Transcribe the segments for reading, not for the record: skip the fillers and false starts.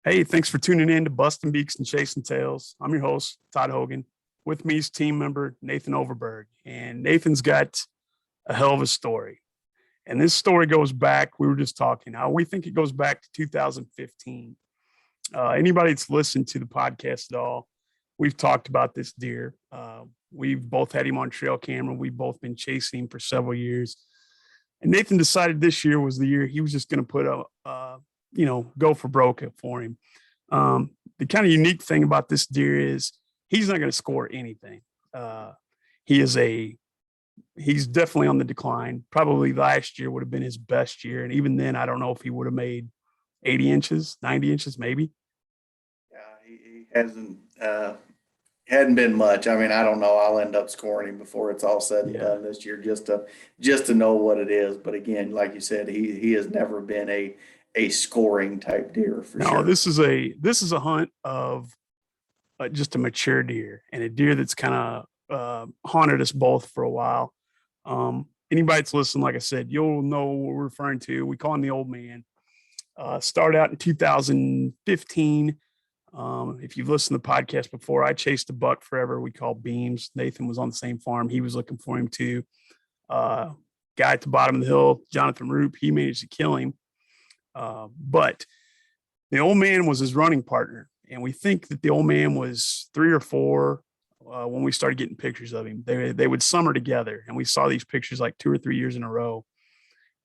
Hey, thanks for tuning in to Busting Beaks and Chasing Tails. I'm your host, Todd Hogan. With me is team member Nathan Overberg. And Nathan's got a hell of a story. And this story goes back, we were just talking, how we think it goes back to 2015. Anybody that's listened to the podcast at all, we've talked about this deer. We've both had him on trail camera. We've both been chasing him for several years. And Nathan decided this year was the year he was just going to put go for broke for him. The kind of unique thing about this deer is he's not going to score anything. Uh, he's definitely on the decline. Probably last year would have been his best year. And even then, I don't know if he would have made 80 inches, 90 inches, maybe. Yeah, he hadn't been much. I mean, I don't know. I'll end up scoring him before it's all said and Yeah. done this year, just to know what it is. But again, like you said, he has never been a scoring type deer for No, sure. this is a hunt of just a mature deer and a deer that's kind of haunted us both for a while. Anybody that's listening, like I said, you'll know what we're referring to. We call him the Old Man. Started out in 2015. If you've listened to the podcast before, I chased a buck forever. We call Beams. Nathan was on the same farm. He was looking for him too. Guy at the bottom of the hill, Jonathan Roop, he managed to kill him. But the Old Man was his running partner. And we think that the Old Man was 3 or 4 when we started getting pictures of him. They would summer together. And we saw these pictures like 2 or 3 years in a row.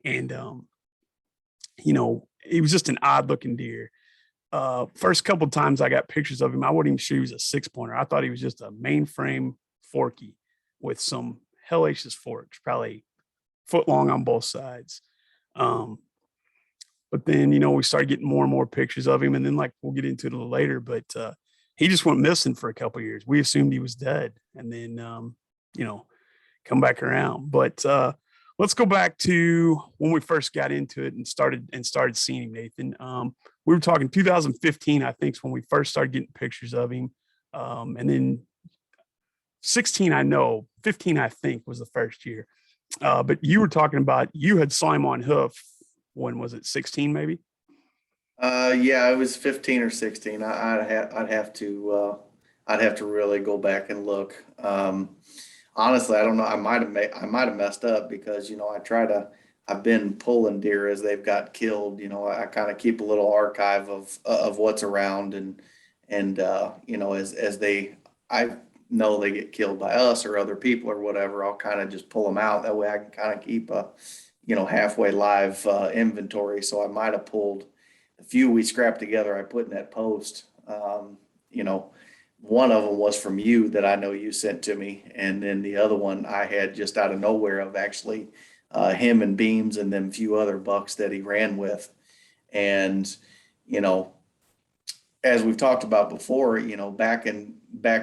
And, he was just an odd looking deer. First couple of times I got pictures of him, I wasn't even sure he was a 6 pointer. I thought he was just a mainframe forky with some hellacious forks, probably foot long on both sides. But then, we started getting more and more pictures of him. And then, like, we'll get into it a little later, but he just went missing for a couple of years. We assumed he was dead and then, come back around. But let's go back to when we first got into it and started seeing him, Nathan. We were talking 2015, I think, is when we first started getting pictures of him. And then 16, I know, 15, I think, was the first year. But you were talking about you had saw him on hoof. When was it? 16, maybe? Yeah, it was 15 or 16. I'd have to really go back and look. Honestly, I don't know. I might have messed up because I've been pulling deer as they've got killed. I kind of keep a little archive of what's around and as I know they get killed by us or other people or whatever, I'll kind of just pull them out. That way I can kind of keep a halfway live inventory. So I might have pulled a few we scrapped together. I put in that post. You know, one of them was from you that I know you sent to me, and then the other one I had just out of nowhere of actually him and Beams and then a few other bucks that he ran with. And you know, as we've talked about before, back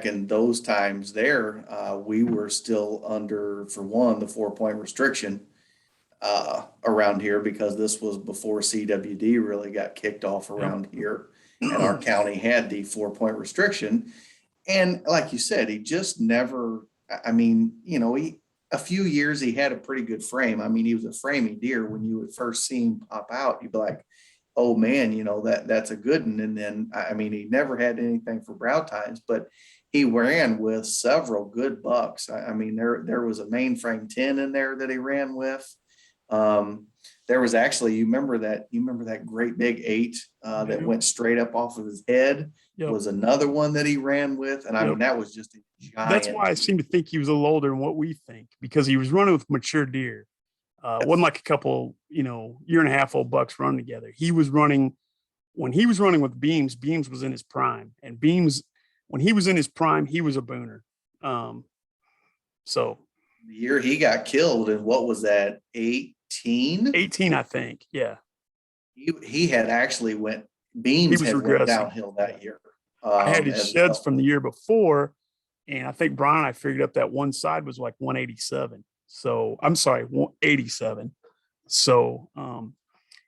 in those times there, we were still under, for one, the 4 point restriction around here because this was before CWD really got kicked off around here, and our county had the 4 point restriction. And like you said, he just never. I mean, a few years he had a pretty good frame. I mean, he was a framey deer. When you would first see him pop out, you'd be like, "Oh man, that's a good one." And then, I mean, he never had anything for brow tines, but he ran with several good bucks. I mean, there was a mainframe 10 in there that he ran with. There was actually, you remember that great big 8 that went straight up off of his head, Yep. was another one that he ran with. And I mean, Yep. that was just a That's why I giant. seem to think he was a little older than what we think because he was running with mature deer. Wasn't Yes. like a couple, year and a half old bucks running together. He was running when he was running with Beams. Beams was in his prime, and Beams, when he was in his prime, he was a booner. Um, so The year he got killed, and what was that, 18? 18, I think. Yeah, He had actually went, he Beams was had went regressing. downhill Yeah, that year I had his as sheds well. from the year before, and I think Brian and I figured up that one side was like 187. So I'm sorry, 187. So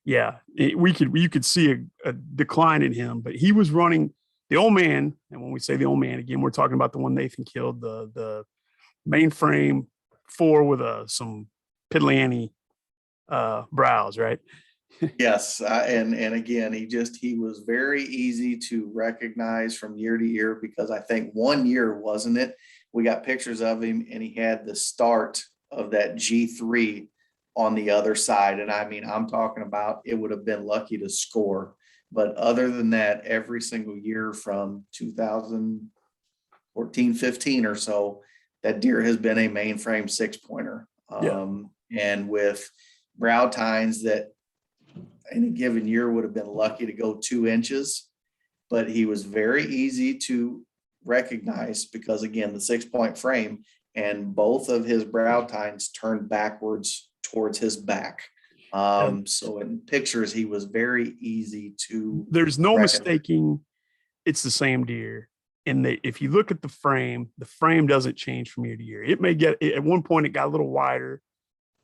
yeah, you could see a decline in him, but he was running the Old Man. And when we say the Old Man, again, we're talking about the one Nathan killed, the mainframe 4 with some piddly Annie brows, right? Yes, and again, he was very easy to recognize from year to year because I think one year, wasn't it? We got pictures of him and he had the start of that G3 on the other side. And I mean, I'm talking about it would have been lucky to score. But other than that, every single year from 2014, 15 or so, that deer has been a mainframe 6-pointer. Yeah. And with brow tines that any given year would have been lucky to go 2 inches, but he was very easy to recognize because again, the 6-point frame and both of his brow tines turned backwards towards his back. So in pictures, he was very easy to There's no recognize. mistaking it's the same deer. And if you look at the frame doesn't change from year to year. It may get at one point it got a little wider,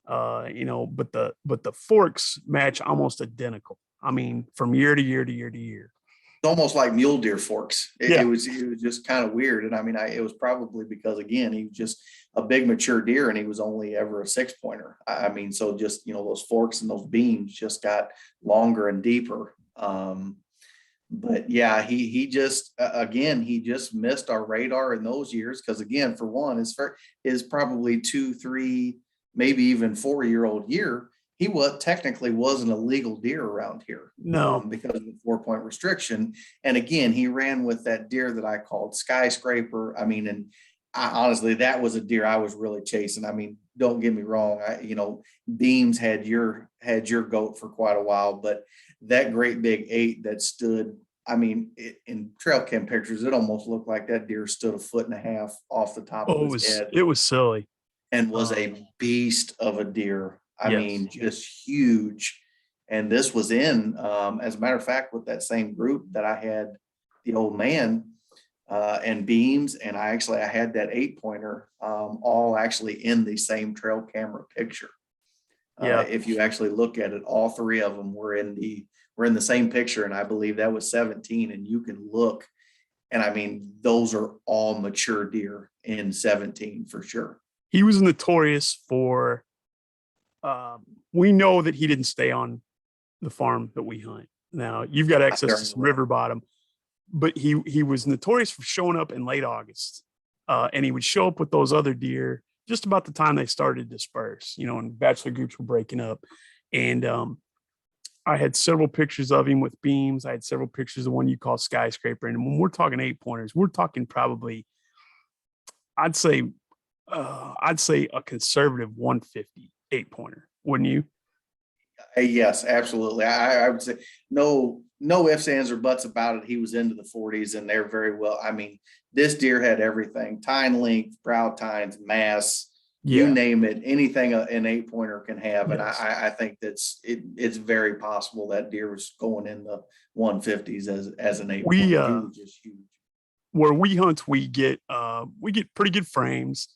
but the forks match almost identical. I mean, from year to year to year to year. It's almost like mule deer forks. Yeah. It was just kind of weird. And I mean, it was probably because again, he was just a big mature deer and he was only ever a 6-pointer. I mean, so just, those forks and those beams just got longer and deeper. But yeah, he just, again, he just missed our radar in those years. Cause again, for one, his probably 2, 3, maybe even 4-year-old year, he technically wasn't a legal deer around here. No. Because of the 4-point restriction. And again, he ran with that deer that I called Skyscraper. I mean, and honestly, that was a deer I was really chasing. I mean, don't get me wrong. Beams had your goat for quite a while, but that great big 8 that stood, I mean, in trail cam pictures, it almost looked like that deer stood 1.5 feet off the top of his head. It was silly. And was a beast of a deer. I Yes. mean, just huge. And this was in, as a matter of fact, with that same group that I had the Ole Man and beams, and I had that 8-pointer all actually in the same trail camera picture. Yeah. If you actually look at it, all 3 of them were in the same picture, and I believe that was 17. And you can look, and I mean, those are all mature deer in 17 for sure. He was notorious for. We know that he didn't stay on the farm that we hunt. Now you've got access to some river bottom, but he was notorious for showing up in late August, and he would show up with those other deer just about the time they started to disperse, and bachelor groups were breaking up. And I had several pictures of him with beams. I had several pictures of one you call Skyscraper. And when we're talking 8-pointers, we're talking probably, I'd say a conservative 150 8-pointer, wouldn't you? Yes, absolutely. I would say no ifs, ands, or buts about it. He was into the 40s, and they're very well. I mean, this deer had everything: tine length, brow tines, mass, you name it, anything an 8-pointer can have. And I think it's very possible that deer was going in the 150s as an 8-pointer. He was just huge. Where we hunt, we get pretty good frames.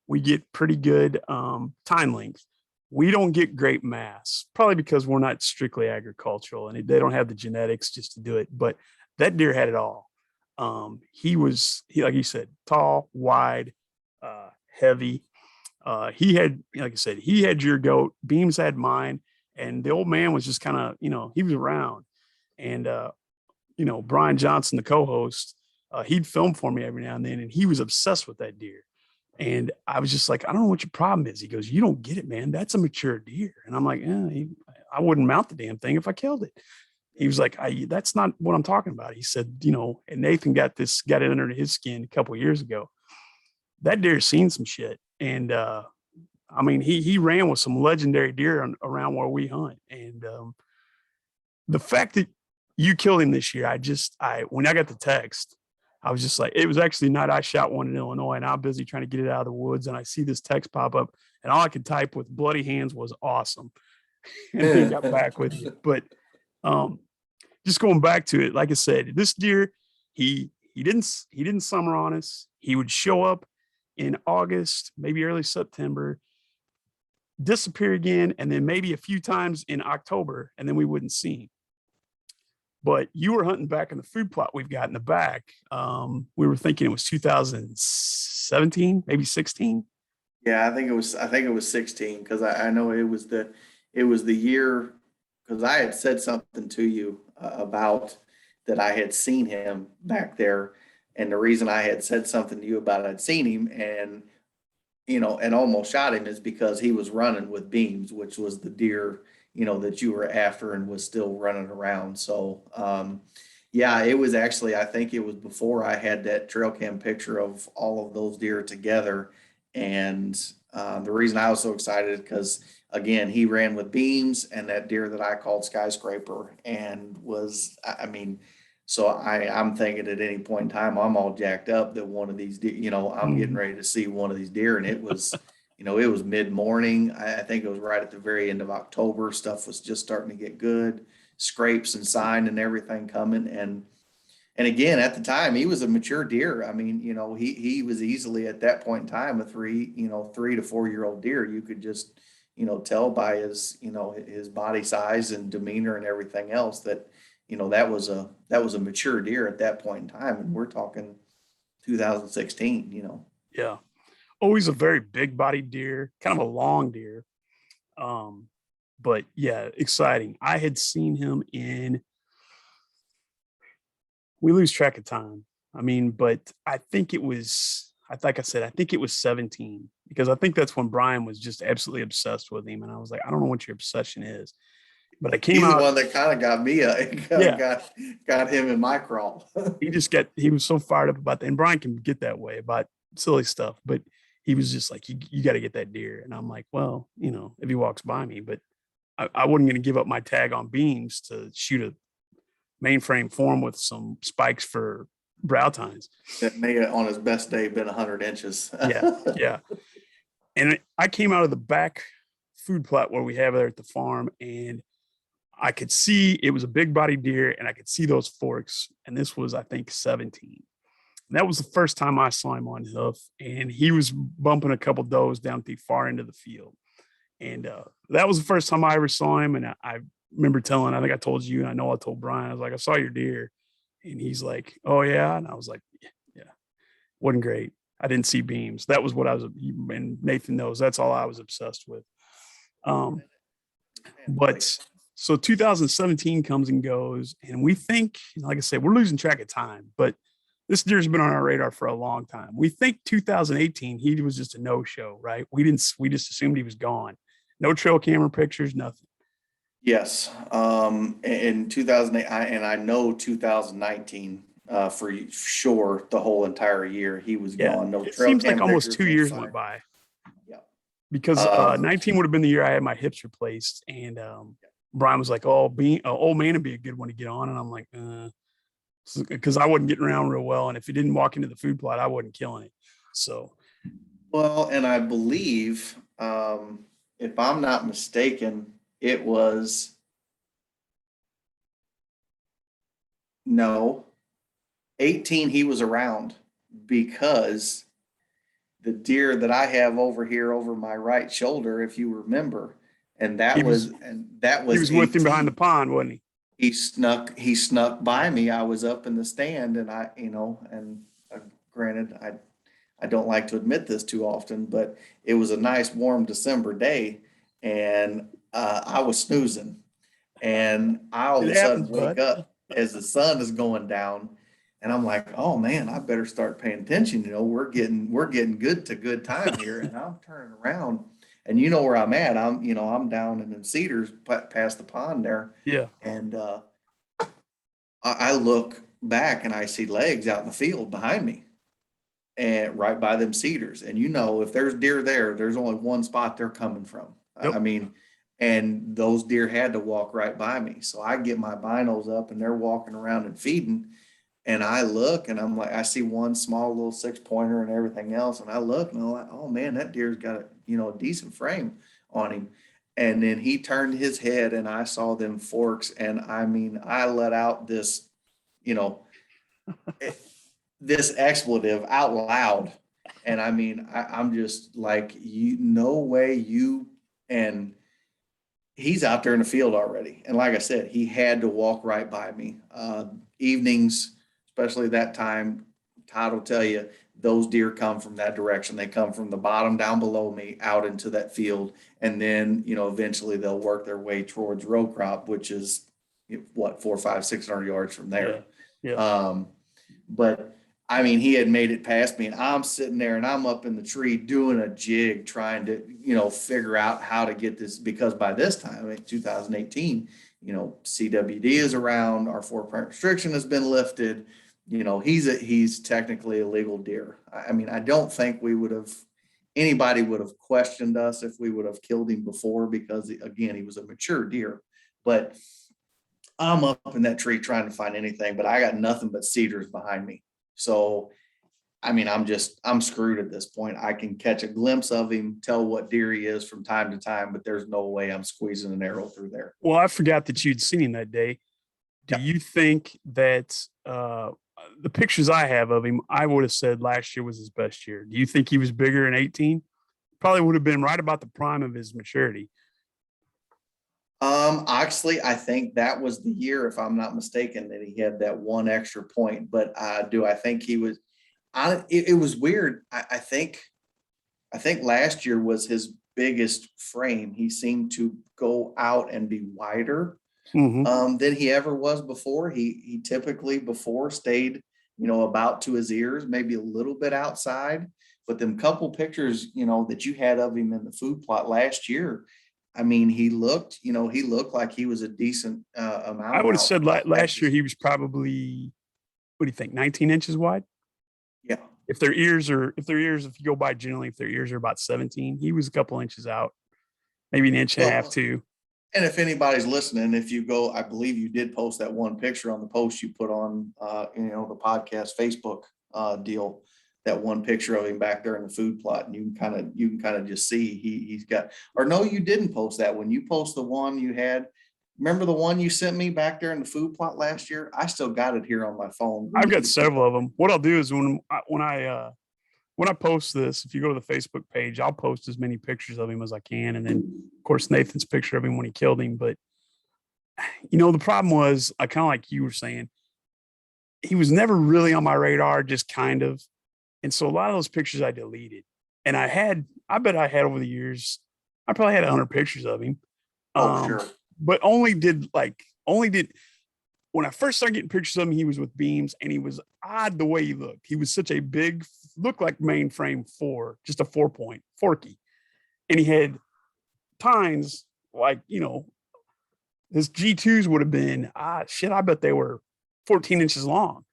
We get pretty good tine length. We don't get great mass, probably because we're not strictly agricultural and they don't have the genetics just to do it. But that deer had it all. He like you said, tall, wide, heavy. He had, like I said, he had your goat. Beams had mine, and the Ole Man was just kind of, he was around. And Brian Johnson, the co-host, he'd film for me every now and then, and he was obsessed with that deer. And I was just like, I don't know what your problem is. He goes, you don't get it, man. That's a mature deer. And I'm like, I wouldn't mount the damn thing if I killed it. He was like, that's not what I'm talking about. He said, and Nathan got it under his skin a couple of years ago. That deer's seen some shit. And I mean, he ran with some legendary deer around where we hunt. And the fact that you killed him this year, when I got the text, I was just like, it was actually not, I shot one in Illinois and I'm busy trying to get it out of the woods. And I see this text pop up and all I could type with bloody hands was awesome. And then got back with you. But just going back to it, like I said, this deer, he didn't summer on us. He would show up in August, maybe early September, disappear again, and then maybe a few times in October, and then we wouldn't see him. But you were hunting back in the food plot we've got in the back. We were thinking it was 2017, maybe 16. Yeah, I think it was 16 because I know it was the year because I had said something to you about that I had seen him back there. And the reason I had said something to you about I'd seen him and, and almost shot him is because he was running with beams, which was the deer, that you were after and was still running around. So, yeah, it was actually, I think it was before I had that trail cam picture of all of those deer together. And the reason I was so excited is because, again, he ran with beams and that deer that I called skyscraper and was, I mean, so I'm thinking at any point in time, I'm all jacked up that one of these, I'm getting Mhm. ready to see one of these deer. And it was mid morning. I think it was right at the very end of October. Stuff was just starting to get good, scrapes and sign and everything coming. And again, at the time, he was a mature deer. I mean, he was easily at that point in time a 3 to 4 year old deer. You could just, tell by his, his body size and demeanor and everything else that, that was a mature deer at that point in time. And we're talking 2016. Yeah. Always a very big bodied deer, kind of a long deer. Um, but yeah, exciting. I had seen him in, we lose track of time. I mean, but I think it was, like I said, I think it was 17 because I think that's when Brian was just absolutely obsessed with him. And I was like, I don't know what your obsession is, but I came He's the out, one that kind of got me, yeah, got him in my crawl. he was so fired up about that. And Brian can get that way about silly stuff, but he was just like, you got to get that deer. And I'm like, well, if he walks by me, but I wasn't going to give up my tag on beams to shoot a mainframe form with some spikes for brow tines. That may have on his best day been 100 inches. Yeah. Yeah. And I came out of the back food plot where we have there at the farm, and I could see it was a big body deer, and I could see those forks. And this was, I think, 17. And that was the first time I saw him on hoof, and he was bumping a couple does down the far end of the field. And that was the first time I ever saw him. And I remember I think I told you, and I know I told Brian, I was like, I saw your deer. And he's like, oh, yeah. And I was like, yeah, wasn't great. I didn't see beams. That was what I was, and Nathan knows that's all I was obsessed with. Um, Like, but so 2017 comes and goes, and we think, like I said, we're losing track of time, but this deer's been on our radar for a long time. We think 2018, he was just a no show, right? We just assumed he was gone. No trail camera pictures, nothing. yes, in 2008, and I know 2019 for sure the whole entire year he was Yeah. gone. No It trail seems like cam almost pictures, 2 no years went sign. by Yeah. because Um, 19 would have been the year I had my hips replaced. And Brian was like, oh, being Old Man would be a good one to get on. And I'm like, because I wasn't getting around real well. And if he didn't walk into the food plot, I wasn't killing it. So, well, and I believe, if I'm not mistaken, it was no 18. He was around because the deer that I have over here over my right shoulder, if you remember, and he was that he was was with him behind the 18. pond, wasn't he? He snuck by me. I was up in the stand and granted, I don't like to admit this too often, but it was a nice warm December day and I was snoozing and I all of It a sudden happens, wake bud. up as the sun is going down and I'm like, oh man, I better start paying attention. We're getting good to good time here. And I'm turning around and you know where I'm at. I'm down in the cedars past the pond there. Yeah. And I look back and I see legs out in the field behind me and right by them cedars. And if there's deer there, there's only one spot they're coming from. Yep. I mean, and those deer had to walk right by me. So I get my binos up and they're walking around and feeding. And I look and I'm like, I see one small little 6 pointer and everything else. And I look and I'm like, oh man, that deer's got a decent frame on him. And then he turned his head and I saw them forks. And I mean, I let out you know, this expletive out loud. And I mean, I'm just like, no way and he's out there in the field already. And like I said, he had to walk right by me. Evenings, especially that time, Todd will tell you, those deer come from that direction. They come from the bottom down below me out into that field. And then, eventually they'll work their way towards row crop, which is what, 400, 500, 600 yards from Yeah. there. Yeah. But I mean, he had made it past me, and I'm sitting there and I'm up in the tree doing a jig, trying to, figure out how to get this, because by this time, 2018, CWD is around, our 4-point restriction has been lifted. He's technically a legal deer. I mean, I don't think anybody would have questioned us if we would have killed him before, because again, he was a mature deer. But I'm up in that tree trying to find anything, but I got nothing but cedars behind me. So, I mean, I'm screwed at this point. I can catch a glimpse of him, tell what deer he is from time to time, but there's no way I'm squeezing an arrow through there. Well, I forgot that you'd seen him that day. Do you think that the pictures I have of him, I would have said last year was his best year? Do you think he was bigger in 18? Probably would have been right about the prime of his maturity. Actually, I think that was the year, if I'm not mistaken, that he had that one extra point. But do I think he was? It was weird. I think last year was his biggest frame. He seemed to go out and be wider than he ever was before. He typically before stayed, about to his ears, maybe a little bit outside. But them couple pictures, that you had of him in the food plot last year, I mean, he looked like he was a decent amount. I would have said last year he was probably, what do you think, 19 inches wide? Yeah. If you go by generally, if their ears are about 17, he was a couple inches out, maybe an inch and a half too. And if anybody's listening, if you go, I believe you did post that one picture on the post you put on, the podcast Facebook deal. That one picture of him back there in the food plot, and you can kind of just see he's got. Or no, you didn't post that one. You post the one you had. Remember the one you sent me back there in the food plot last year? I still got it here on my phone. I've got several of them. What I'll do is when I post this, if you go to the Facebook page, I'll post as many pictures of him as I can, and then of course Nathan's picture of him when he killed him. But the problem was, I kind of like you were saying, he was never really on my radar, just kind of. And so a lot of those pictures I deleted, and I bet I had over the years, I probably had 100 pictures of him. Sure. But only did when I first started getting pictures of him, he was with beams, and he was odd the way he looked. He was such a big, looked like mainframe 4, just a 4-point forky. And he had tines like, his G2s would have been, I bet they were 14 inches long.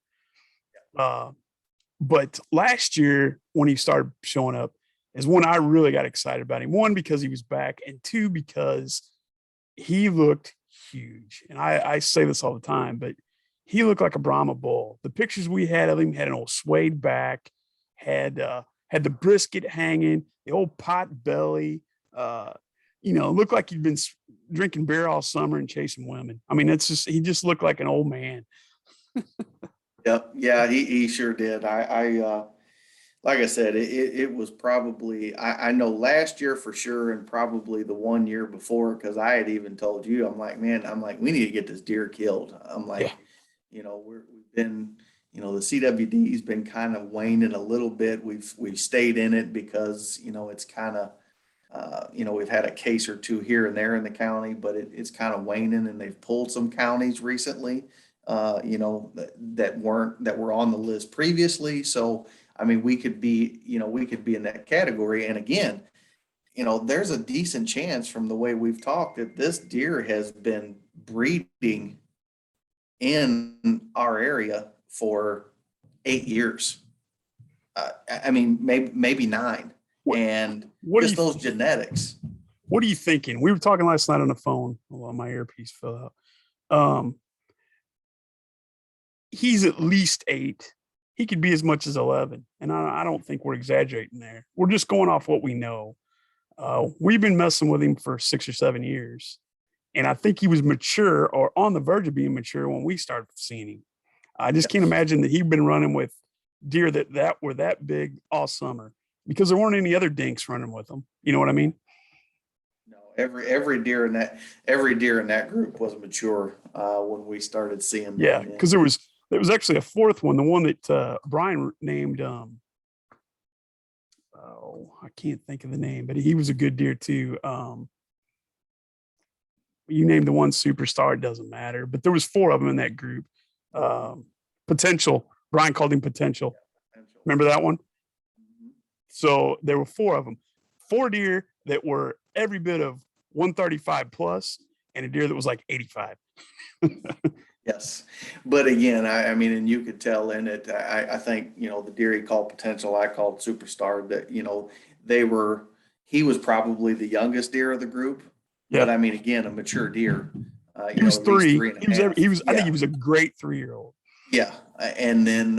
But last year, when he started showing up, is when I really got excited about him. 1, because he was back, and 2, because he looked huge. And I say this all the time, but he looked like a Brahma bull. The pictures we had of him had an old suede back, had the brisket hanging, the old pot belly. Looked like he'd been drinking beer all summer and chasing women. I mean, he just looked like an old man. Yep. Yeah, he sure did. Like I said, it was probably, I know last year for sure, and probably the one year before, because I had even told you, I'm like, we need to get this deer killed. I'm like, we've been, the CWD has been kind of waning a little bit. We've stayed in it because, it's kind of, we've had a case or two here and there in the county, but it's kind of waning, and they've pulled some counties recently. That were on the list previously. So, I mean, we could be in that category. And again, there's a decent chance from the way we've talked that this deer has been breeding in our area for 8 years. I mean, maybe 9. And just those genetics. What are you thinking? We were talking last night on the phone. Well, my earpiece fell out. He's at least 8. He could be as much as 11. And I don't think we're exaggerating there. We're just going off what we know. We've been messing with him for 6 or 7 years. And I think he was mature or on the verge of being mature when we started seeing him. I just can't imagine that he'd been running with deer that were that big all summer, because there weren't any other dinks running with them. You know what I mean? No, every deer in that group was mature when we started seeing them. Yeah, because there was actually a 4th one, the one that Brian named oh, I can't think of the name, but he was a good deer too. You named the one superstar, it doesn't matter. But there was four of them in that group. Potential. Brian called him Potential. Potential. Remember that one? Mhm. So there were four of them. Four deer that were every bit of 135 plus, and a deer that was like 85. Yes, but again, I mean, and you could tell in it. I think the deer he called Potential, I called Superstar. That they were. He was probably the youngest deer of the group, but Yeah, I mean, again, a mature deer. he was At least three. three and He a was. half. He was. I think he Yeah, was a great 3-year-old. yeah, and then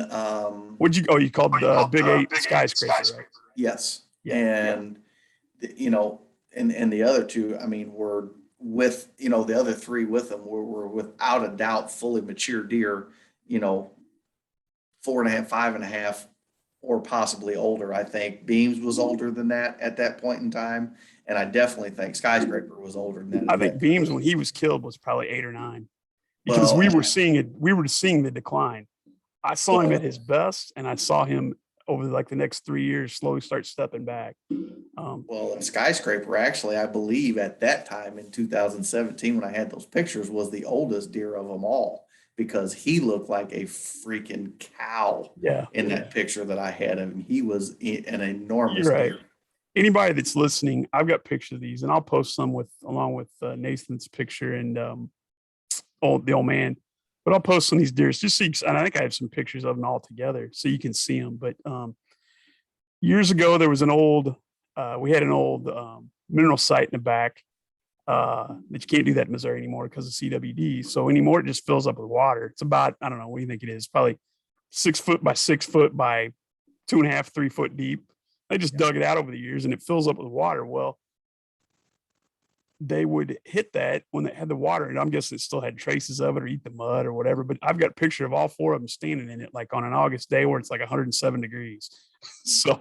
What'd you? Oh, you called the Big Eight skyscraper, right? yes, Yeah. and and the other two, I mean, were with the other three with them were without a doubt fully mature deer. You know, 4.5, 5.5, or possibly older. I think Beams was older than that at that point in time, and I definitely think Skyscraper was older than that I at think that time. Beams when he was killed was probably 8 or 9 because Well, we were seeing it. We were seeing the decline. I saw him at well, his best, and I saw him over like the next 3 years slowly start stepping back. and Skyscraper actually, I believe at that time in 2017 when I had those pictures was the oldest deer of them all because he looked like a freaking cow Yeah, in that picture that I had of him. He was an you're enormous right. deer. Anybody that's listening, I've got pictures of these, and I'll post some with along with Nathan's picture and the old man. But I'll post some of these deer just so and I think I have some pictures of them all together so you can see them. But years ago, there was we had an old mineral site in the back that you can't do that in Missouri anymore because of CWD. So anymore, it just fills up with water. It's about, I don't know, what do you think it is? Probably 6 foot by 6 foot by 2.5, 3 foot deep. They just dug it out over the years and it fills up with water. Well, they would hit that when they had the water, and I'm guessing it still had traces of it or eat the mud or whatever. But I've got a picture of all four of them standing in it, like on an August day where it's like 107 degrees. So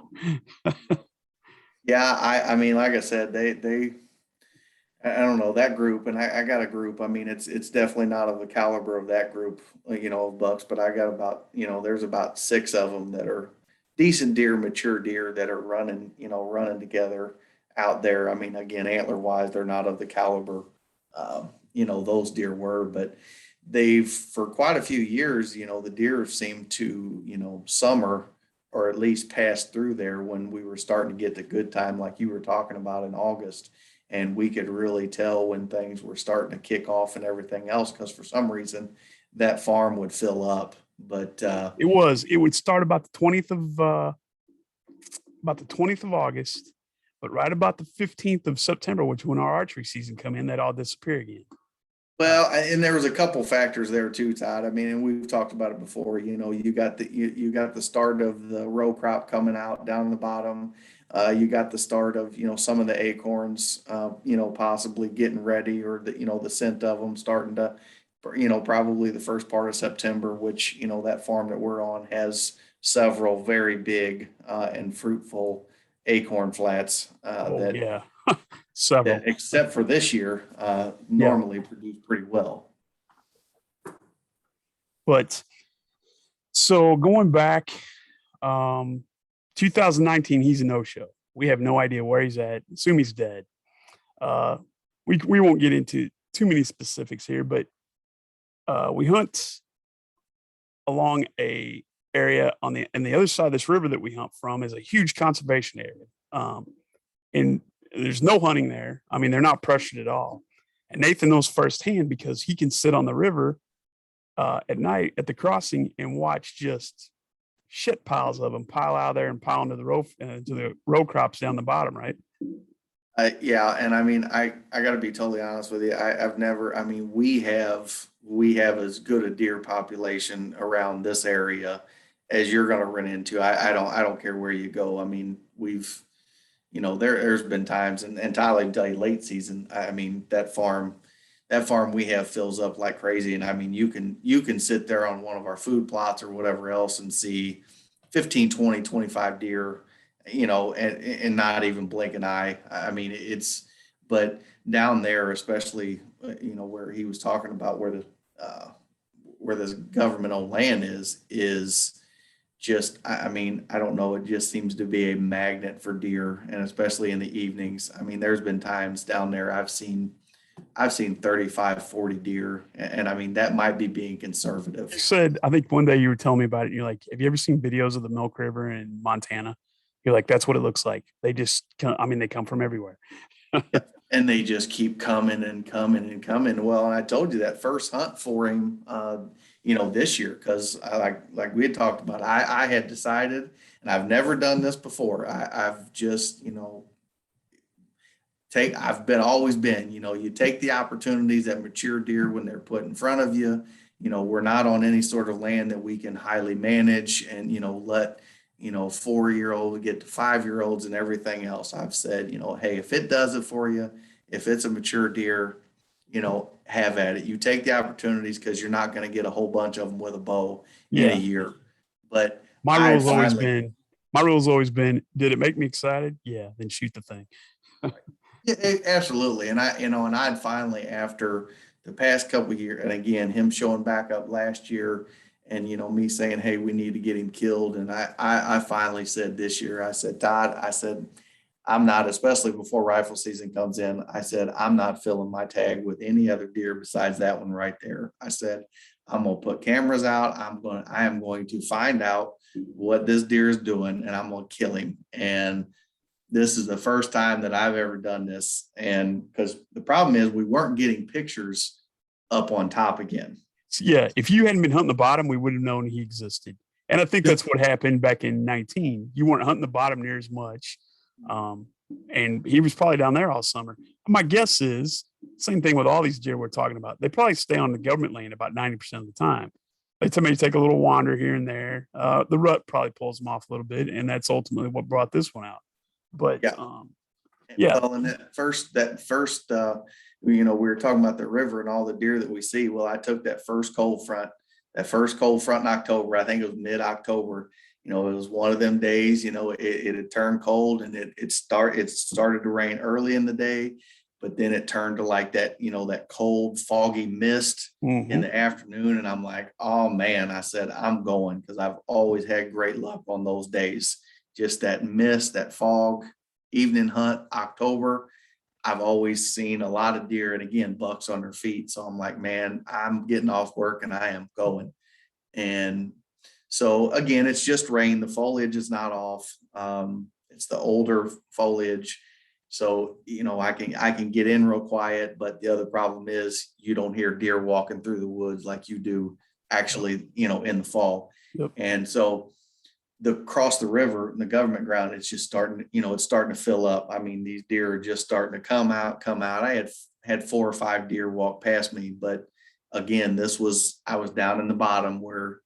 Yeah, I mean, like I said, I don't know that group, and I got a group. I mean, it's definitely not of the caliber of that group, of bucks. But I got about there's about six of them that are decent deer, mature deer that are running together out there. I mean, again, antler wise, they're not of the caliber, those deer were, but they've for quite a few years, the deer seem to summer or at least pass through there when we were starting to get the good time, like you were talking about in August and we could really tell when things were starting to kick off and everything else because for some reason that farm would fill up. But it would start about the 20th of August, but right about the 15th of September, which when our archery season come in, that all disappear again. and there was a couple factors there too, Todd. I mean, and we've talked about it before. You got the start of the row crop coming out down the bottom. You got the start of some of the acorns, possibly getting ready, or the scent of them starting to, probably the first part of September, which that farm that we're on has several very big and fruitful acorn flats Oh that yeah, several. except for this year, Yeah, normally produce pretty well. but so going back, um, 2019, he's a no-show. We have no idea where he's at. Assume he's dead. Uh, we won't get into too many specifics here, but we hunt along a area on the other side of this river that we hunt from is a huge conservation area. And there's no hunting there. I mean, they're not pressured at all. And Nathan knows firsthand because he can sit on the river at night at the crossing and watch just shit piles of them pile out there and pile into the row crops down the bottom, right? Yeah, and I mean, I got to be totally honest with you. I've never. I mean, we have as good a deer population around this area as you're going to run into. I don't care where you go. I mean, there's been times, and Tyler can tell you late season. I mean, that farm we have fills up like crazy, and I mean, you can sit there on one of our food plots or whatever else and see 15, 20, 25 deer, and not even blink an eye. I mean, but down there, especially, where he was talking about uh, where this government owned land is just, I mean, I don't know, it just seems to be a magnet for deer, and especially in the evenings. I mean, there's been times down there I've seen 35, 40 deer, and I mean, that might be being You conservative. said, I think one day you were telling me about it. You're like, have you ever seen videos of the Milk River in Montana? You're like, that's what it looks like. They just, I mean, they come from everywhere. And they just keep coming and coming and coming. Well, and I told you that first hunt for him, this year, because like we had talked about, I had decided, and I've never done this before. I've just, I've been always been, you take the opportunities that mature deer when they're put in front of you. We're not on any sort of land that we can highly manage and, let, 4-year-old get to 5-year-olds and everything else. I've said, hey, if it does it for you, if it's a mature deer, have at it. You take the opportunities because you're not going to get a whole bunch of them with a bow in a Yeah. year. But My I rule's always finally, been, my rule's always been, did it make me excited? Yeah. Then shoot the thing. yeah, absolutely. And I'd finally, after the past couple of years, and again, him showing back up last year and, me saying, hey, we need to get him killed. And I finally said this year, I said, Todd, I said, I'm not, especially before rifle season comes in, I said, I'm not filling my tag with any other deer besides that one right there. I said, I'm going to put cameras out. I am going to find out what this deer is doing and I'm going to kill him. And this is the first time that I've ever done this. And because the problem is we weren't getting pictures up on top again. So, yeah. If you hadn't been hunting the bottom, we would have known he existed. And I think that's what happened back in 19. You weren't hunting the bottom near as much. Um, and he was probably down there all summer. My guess is same thing with all these deer we're talking about. They probably stay on the government land about 90% of the time. They maybe take a little wander here and there. The rut probably pulls them off a little bit, and that's ultimately what brought this one out. But Yeah. yeah, Well, and we were talking about the river and all the deer that we see. Well, I took that first cold front in October. I think it was mid-October. It was one of them days, it had turned cold and it started to rain early in the day, but then it turned to like that, that cold, foggy mist in the afternoon. And I'm like, oh man, I said, I'm going because I've always had great luck on those days. Just that mist, that fog, evening hunt, October. I've always seen a lot of deer and again, bucks on their feet. So I'm like, man, I'm getting off work and I am going. And so again, it's just rain. The foliage is not off. It's the older foliage. So, I can get in real quiet, but the other problem is you don't hear deer walking through the woods like you do actually, in the fall. yep. And so across the river and the government ground, it's just starting, it's starting to fill up. I mean, these deer are just starting to come out. I had 4 or 5 deer walk past me, but again, I was down in the bottom where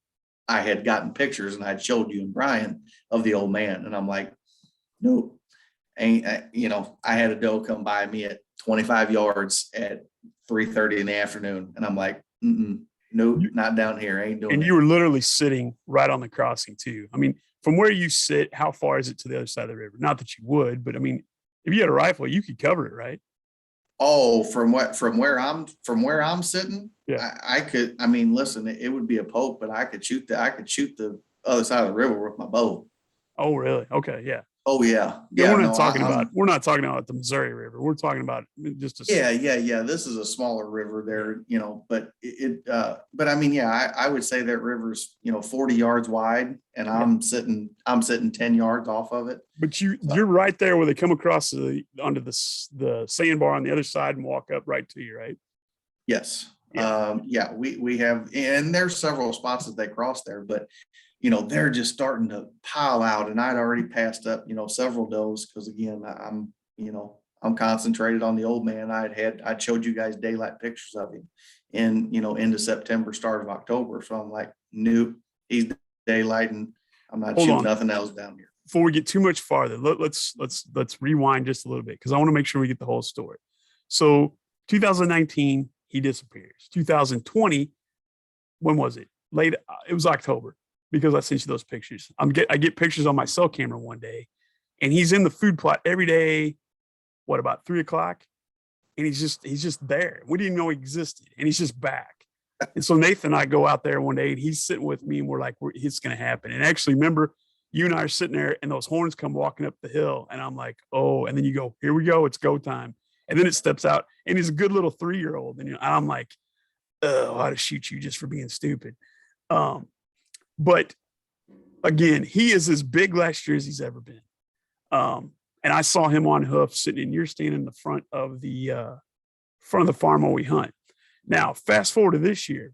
I had gotten pictures and I'd showed you and Brian of the Ole Man. And I'm like, nope, I had a doe come by me at 25 yards at 3:30 in the afternoon. And I'm like, nope, not down here. Ain't doing And it. you were literally sitting right on the crossing too. I mean, from where you sit, how far is it to the other side of the river? Not that you would, but I mean, if you had a rifle, you could cover it, right? Oh, from where I'm sitting, Yeah. I could, I mean, listen, it would be a poke, but I could shoot the other side of the river with my bow. Oh, really? Okay. Yeah. Oh yeah. Yeah. Yeah, no, I'm We're not talking about the Missouri River. We're talking about just a, yeah. This is a smaller river there, but but I mean, yeah, I would say that river's, 40 yards wide and yeah. I'm sitting 10 yards off of it. But So, you're right there where they come across onto the sandbar on the other side and walk up right to you, right? yes. Yeah. Yeah, we have, and there's several spots that they cross there, but they're just starting to pile out and I'd already passed up, several does because again, I'm concentrated on the Ole Man. I showed you guys daylight pictures of him in, into September, start of October. So I'm like, nope, he's daylight and I'm not Hold shooting on. nothing else down here. Before we get too much farther, let's rewind just a little bit because I want to make sure we get the whole story. So 2019, he disappears. 2020, when was it? Late. It was October because I sent you those pictures. I get pictures on my cell camera one day, and he's in the food plot every day. What about 3 o'clock? And he's just there. We didn't even know he existed, and he's just back. And so Nathan and I go out there one day and he's sitting with me and we're like, it's going to happen. And actually, remember, you and I are sitting there and those horns come walking up the hill. And I'm like, oh, and then you go, here we go. It's go time. And then it steps out and he's a good little 3-year-old. And I'm like, oh, I ought to shoot you just for being stupid. But again, he is as big last year as he's ever been. And I saw him on hoof sitting in your stand in the front of the farm where we hunt. Now, fast forward to this year,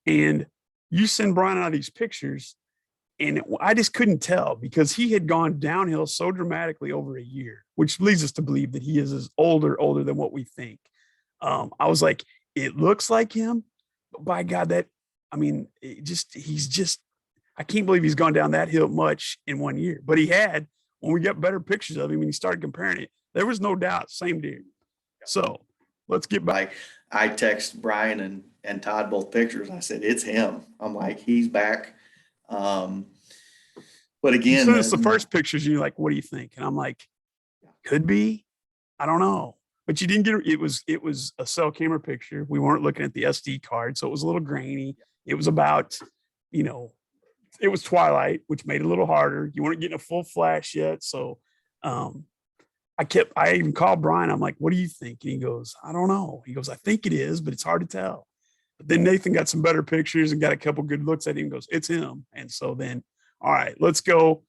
and you send Brian out these pictures, and I just couldn't tell because he had gone downhill so dramatically over a year, which leads us to believe that he is older than what we think. I was like, it looks like him, but by God, I can't believe he's gone down that hill much in 1 year. But he had, when we got better pictures of him, when he started comparing it, there was no doubt, same deer. So let's get back. I text Brian and Todd both pictures. I said, it's him. I'm like, he's back. But again, so it's the first pictures. And you're like, what do you think? And I'm like, could be, I don't know. But you didn't get it was a cell camera picture. We weren't looking at the SD card, so it was a little grainy. It was about, it was twilight, which made it a little harder. You weren't getting a full flash yet. So I even called Brian. I'm like, what do you think? And he goes, I don't know. He goes, I think it is, but it's hard to tell. But then Nathan got some better pictures and got a couple good looks at him and goes, it's him. And so then, all right, let's go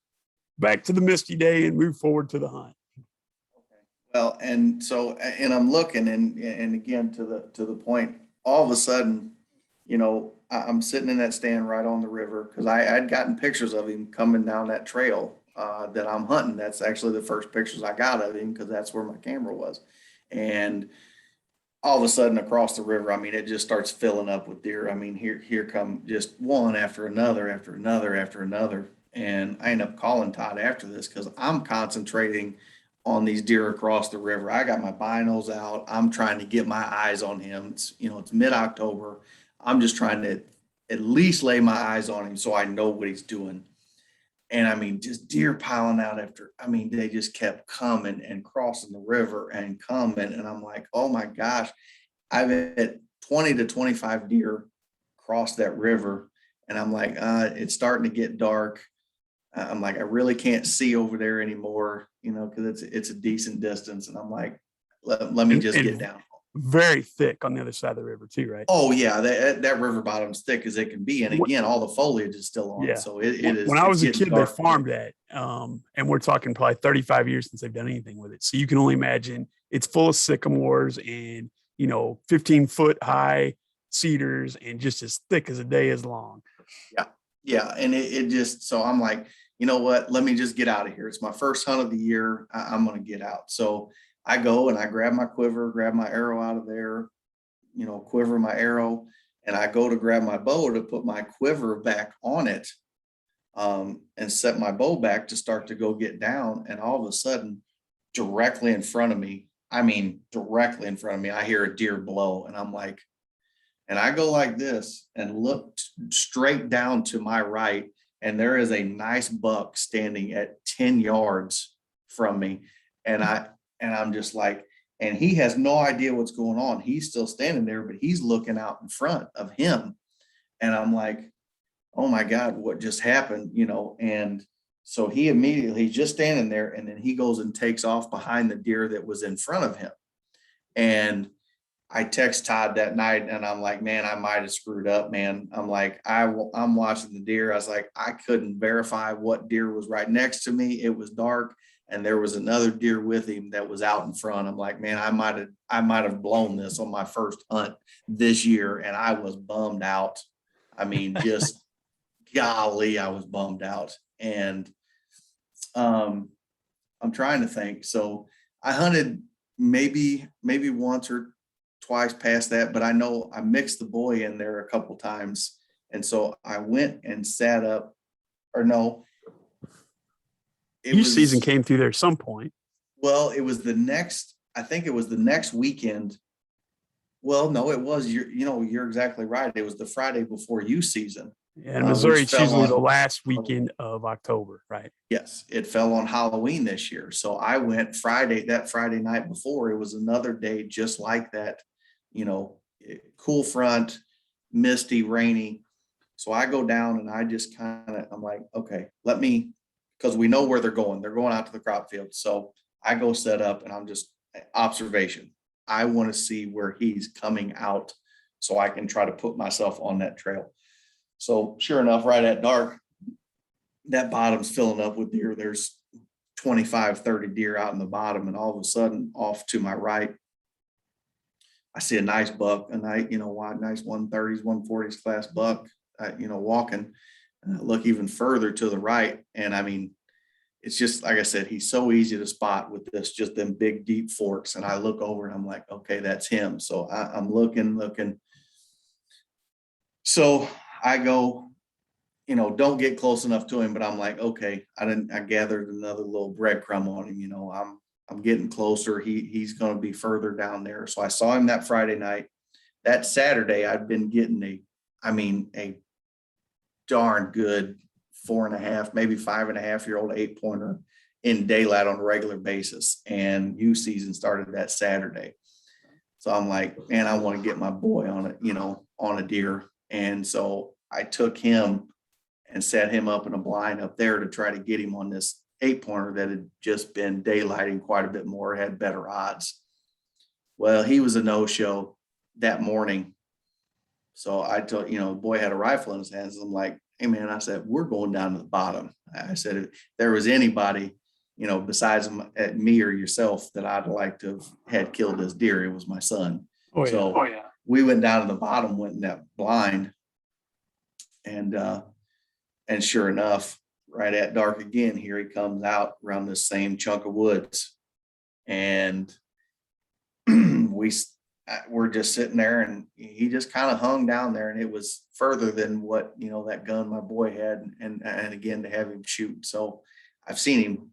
back to the misty day and move forward to the hunt. Well, and I'm looking and again, to the point, all of a sudden, I'm sitting in that stand right on the river because I'd gotten pictures of him coming down that trail that I'm hunting. That's actually the first pictures I got of him because that's where my camera was. And all of a sudden across the river, it just starts filling up with deer. Here come just one after another, after another, after another. And I end up calling Todd after this because I'm concentrating on these deer across the river. I got my binos out. I'm trying to get my eyes on him. It's mid-October. I'm just trying to at least lay my eyes on him so I know what he's doing. And just deer piling out they just kept coming and crossing the river and coming. And I'm like, oh my gosh, I've had 20 to 25 deer cross that river. And I'm like, it's starting to get dark. I'm like, I really can't see over there anymore, because it's a decent distance. And I'm like, let me just get down. Very thick on the other side of the river too, right? Oh yeah, that river bottom's thick as it can be, and again, all the foliage is still on. Yeah. So it is. When I was a kid, they farmed that, and we're talking probably 35 years since they've done anything with it. So you can only imagine it's full of sycamores and 15-foot high cedars and just as thick as a day is long. Yeah, and it just, so I'm like, you know what? Let me just get out of here. It's my first hunt of the year. I'm going to get out. So I go and I grab my quiver, grab my arrow out of there, quiver my arrow, and I go to grab my bow to put my quiver back on it, and set my bow back to start to go get down. And all of a sudden, directly in front of me, I hear a deer blow, and I'm like, and I go like this and look straight down to my right, and there is a nice buck standing at 10 yards from me. And I'm just like, and he has no idea what's going on. He's still standing there, but he's looking out in front of him. And I'm like, oh my God, what just happened? And so he's just standing there, and then he goes and takes off behind the deer that was in front of him. And I text Todd that night and I'm like, man, I might have screwed up, man. I'm like, I'm watching the deer. I was like, I couldn't verify what deer was right next to me. It was dark, and there was another deer with him that was out in front. I'm like, man, I might have blown this on my first hunt this year. And I was bummed out. Just golly, I was bummed out. And I'm trying to think. So I hunted maybe once or twice past that, but I know I mixed the boy in there a couple times. And so I went and sat up, or no. Season came through there at some point. Well, it was I think it was the next weekend. Well, no, it was, you're exactly right. It was the Friday before U season. Yeah, in Missouri, it's usually the last weekend of October, right? Yes, it fell on Halloween this year. So I went that Friday night before. It was another day just like that, cool front, misty, rainy. So I go down and I just I'm like, okay, because we know where they're going. They're going out to the crop field. So I go set up and I'm just observation. I want to see where he's coming out so I can try to put myself on that trail. So sure enough, right at dark, that bottom's filling up with deer. There's 25, 30 deer out in the bottom. And all of a sudden off to my right, I see a nice buck, a nice, nice 130s, 140s class buck, walking. And I look even further to the right. And I mean, it's just, like I said, he's so easy to spot with just them big, deep forks. And I look over and I'm like, okay, that's him. So I'm looking. So I go, don't get close enough to him, but I'm like, okay, I gathered another little breadcrumb on him. I'm getting closer. He's going to be further down there. So I saw him that Friday night. That Saturday, I'd been getting a darn good 4.5, maybe 5.5-year-old 8-pointer in daylight on a regular basis. And youth season started that Saturday. So I'm like, man, I want to get my boy on it, on a deer. And so I took him and set him up in a blind up there to try to get him on this 8-pointer that had just been daylighting quite a bit more, had better odds. Well, he was a no-show that morning. So I told, the boy had a rifle in his hands. I'm like, hey man, I said, we're going down to the bottom. I said, if there was anybody, besides me or yourself that I'd like to have had killed this deer, it was my son. Oh yeah. So we went down to the bottom, went in that blind, and sure enough, right at dark again, here he comes out around this same chunk of woods. And we're just sitting there, and he just kind of hung down there, and it was further than what, that gun my boy had. And again, to have him shoot. So I've seen him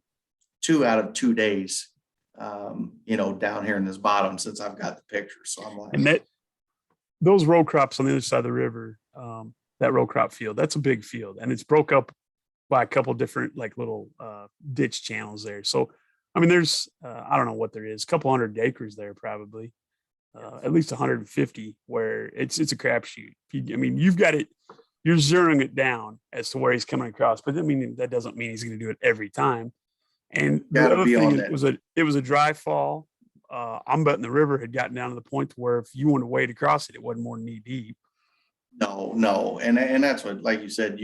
2 out of 2 days, down here in this bottom since I've got the picture. So I'm like, and those row crops on the other side of the river, that row crop field, that's a big field, and it's broke up by a couple different like little ditch channels there. So, I mean, there's, I don't know what there is, a couple hundred acres there, probably, at least 150, where it's a crapshoot. You've got it, you're zeroing it down as to where he's coming across, but I mean, that doesn't mean he's going to do it every time. And the other thing, it was a dry fall. I'm betting the river had gotten down to the point where if you wanted to wade across it, it wasn't more than knee deep. No. And that's what, like you said,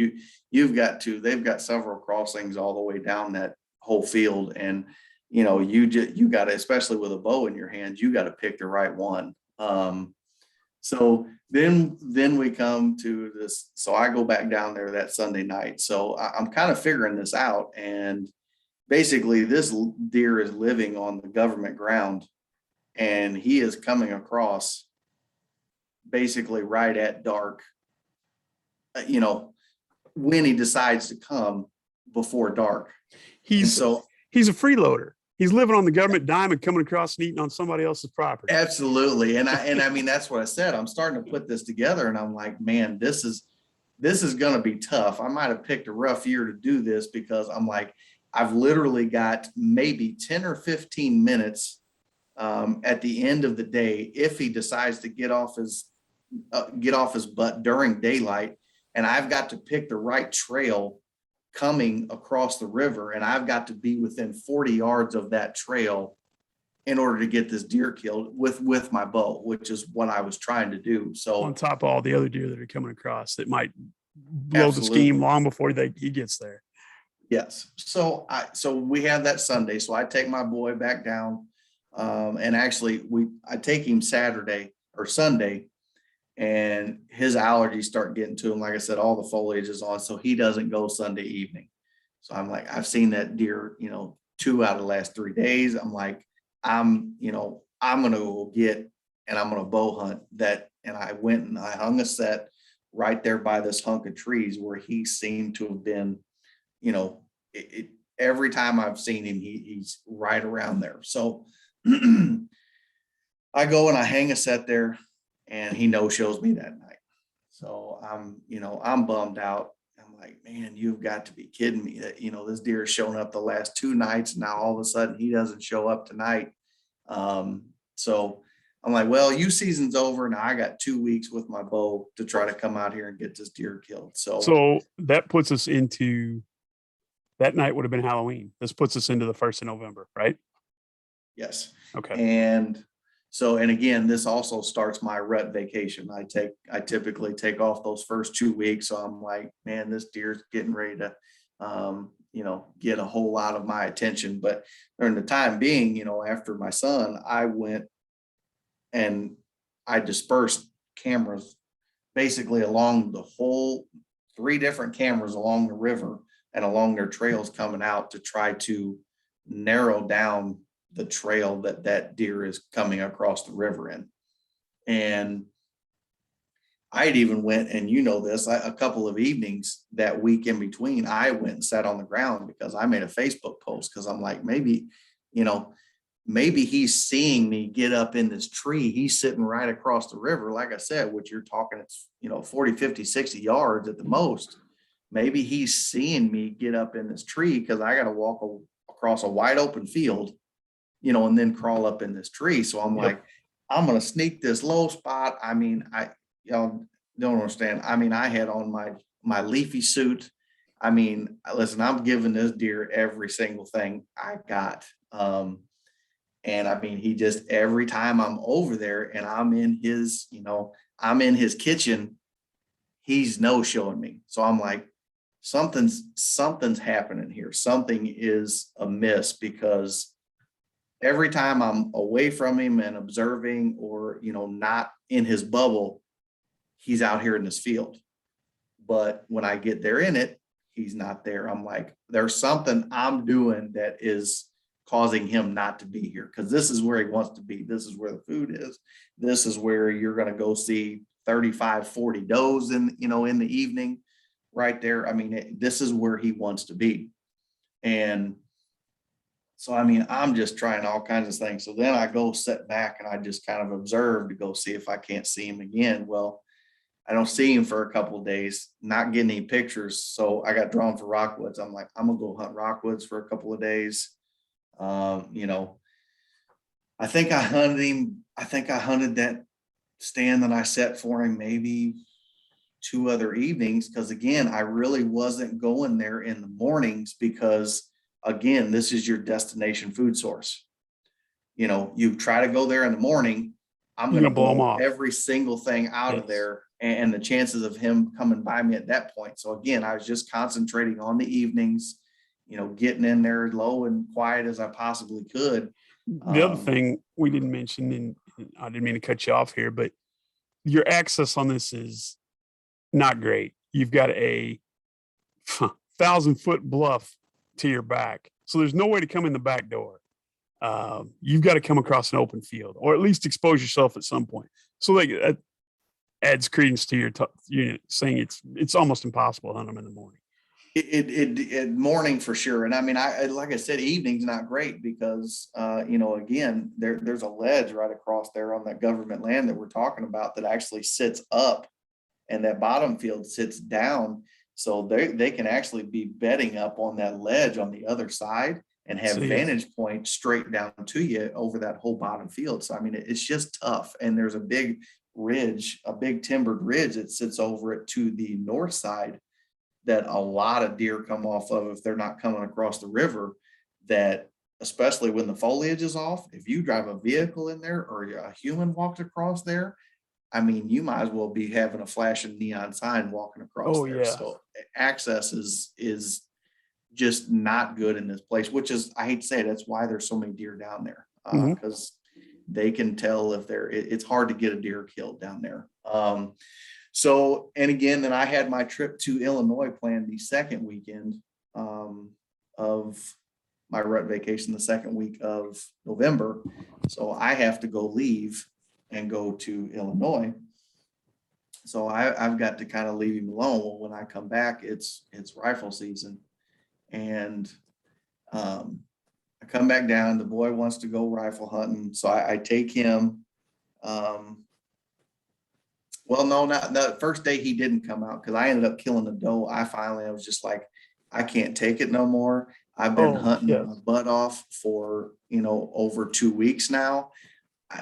they've got several crossings all the way down that whole field. And, you got to, especially with a bow in your hands, you got to pick the right one. So then we come to this. So I go back down there that Sunday night. So I'm kind of figuring this out. And basically this deer is living on the government ground, and he is coming across basically right at dark, when he decides to come before dark. He's a freeloader. He's living on the government dime and coming across and eating on somebody else's property. Absolutely. And I mean, that's what I said. I'm starting to put this together, and I'm like, man, this is going to be tough. I might've picked a rough year to do this, because I'm like, I've literally got maybe 10 or 15 minutes at the end of the day, if he decides to get off his butt during daylight, and I've got to pick the right trail coming across the river, and I've got to be within 40 yards of that trail in order to get this deer killed with my bow, which is what I was trying to do. So on top of all the other deer that are coming across that might blow the scheme long before he gets there. Yes. So we have that Sunday. So I take my boy back down. And actually I take him Saturday or Sunday, and his allergies start getting to him. Like I said, all the foliage is on, so he doesn't go Sunday evening. So I'm like, I've seen that deer, 2 out of the last 3 days. I'm like, I'm going to go get, and I'm going to bow hunt that. And I went and I hung a set right there by this hunk of trees where he seemed to have been, every time I've seen him, he's right around there. So I go and I hang a set there, and he no-shows me that night. So I'm bummed out. I'm like, man, you've got to be kidding me that, this deer has shown up the last 2 nights. And now all of a sudden he doesn't show up tonight. So I'm like, well, you season's over. Now I got 2 weeks with my bow to try to come out here and get this deer killed. So that puts us into that night would have been Halloween. This puts us into the 1st of November, right? yes. Okay. And so, and again, this also starts my rut vacation. I typically take off those first 2 weeks. So I'm like, man, this deer's getting ready to, get a whole lot of my attention. But during the time being, after my son, I went and I dispersed cameras basically along the whole 3 different cameras along the river and along their trails coming out to try to narrow down the trail that deer is coming across the river in. And I'd even went, and this, a couple of evenings that week in between, I went and sat on the ground because I made a Facebook post because I'm like, you know, maybe he's seeing me get up in this tree. He's sitting right across the river. Like I said, which you're talking, it's, 40, 50, 60 yards at the most. Maybe he's seeing me get up in this tree because I got to walk across a wide open field, and then crawl up in this tree. So I'm like, I'm going to sneak this low spot. I mean, y'all don't understand. I mean, I had on my leafy suit. I mean, listen, I'm giving this deer every single thing I got. And I mean, he just, every time I'm over there and I'm in his kitchen, he's no showing me. So I'm like, something's happening here. Something is amiss because every time I'm away from him and observing or, not in his bubble, he's out here in this field. But when I get there in it, he's not there. I'm like, there's something I'm doing that is causing him not to be here because this is where he wants to be. This is where the food is. This is where you're going to go see 35, 40 does in the evening right there. I mean, this is where he wants to be. And so, I mean, I'm just trying all kinds of things. So then I go sit back and I just kind of observe to go see if I can't see him again. Well, I don't see him for a couple of days, not getting any pictures. So I got drawn for Rockwoods. I'm like, I'm gonna go hunt Rockwoods for a couple of days. I think I hunted him. I think I hunted that stand that I set for him maybe 2 other evenings. Cause again, I really wasn't going there in the mornings because again, this is your destination food source. You try to go there in the morning, I'm going to blow him blow off. every single thing out of there and the chances of him coming by me at that point. So again, I was just concentrating on the evenings, getting in there low and quiet as I possibly could. The other thing we didn't mention, and I didn't mean to cut you off here, but your access on this is not great. You've got a 1,000-foot bluff to your back. So there's no way to come in the back door. You've got to come across an open field or at least expose yourself at some point. So that adds credence to your saying it's almost impossible to hunt them in the morning. It morning for sure. And I mean, like I said, evening's not great because, again, there's a ledge right across there on that government land that we're talking about that actually sits up and that bottom field sits down. So they can actually be bedding up on that ledge on the other side and have vantage point straight down to you over that whole bottom field. So, I mean, it's just tough. And there's a big ridge, a big timbered ridge that sits over it to the north side that a lot of deer come off of if they're not coming across the river, that especially when the foliage is off, if you drive a vehicle in there or a human walked across there, I mean, you might as well be having a flashing neon sign walking across there. Yeah. So access is just not good in this place, which is, I hate to say it, that's why there's so many deer down there, because they can tell if it's hard to get a deer killed down there. So, and again, then I had my trip to Illinois planned the second weekend of my rut vacation, the second week of November. So I have to go leave and go to Illinois. So I've got to kind of leave him alone. Well, when I come back, it's rifle season. And I come back down, the boy wants to go rifle hunting. So I take him. Well, no, not the first day he didn't come out because I ended up killing the doe. I was just like, I can't take it no more. I've been hunting my butt off for, over 2 weeks now.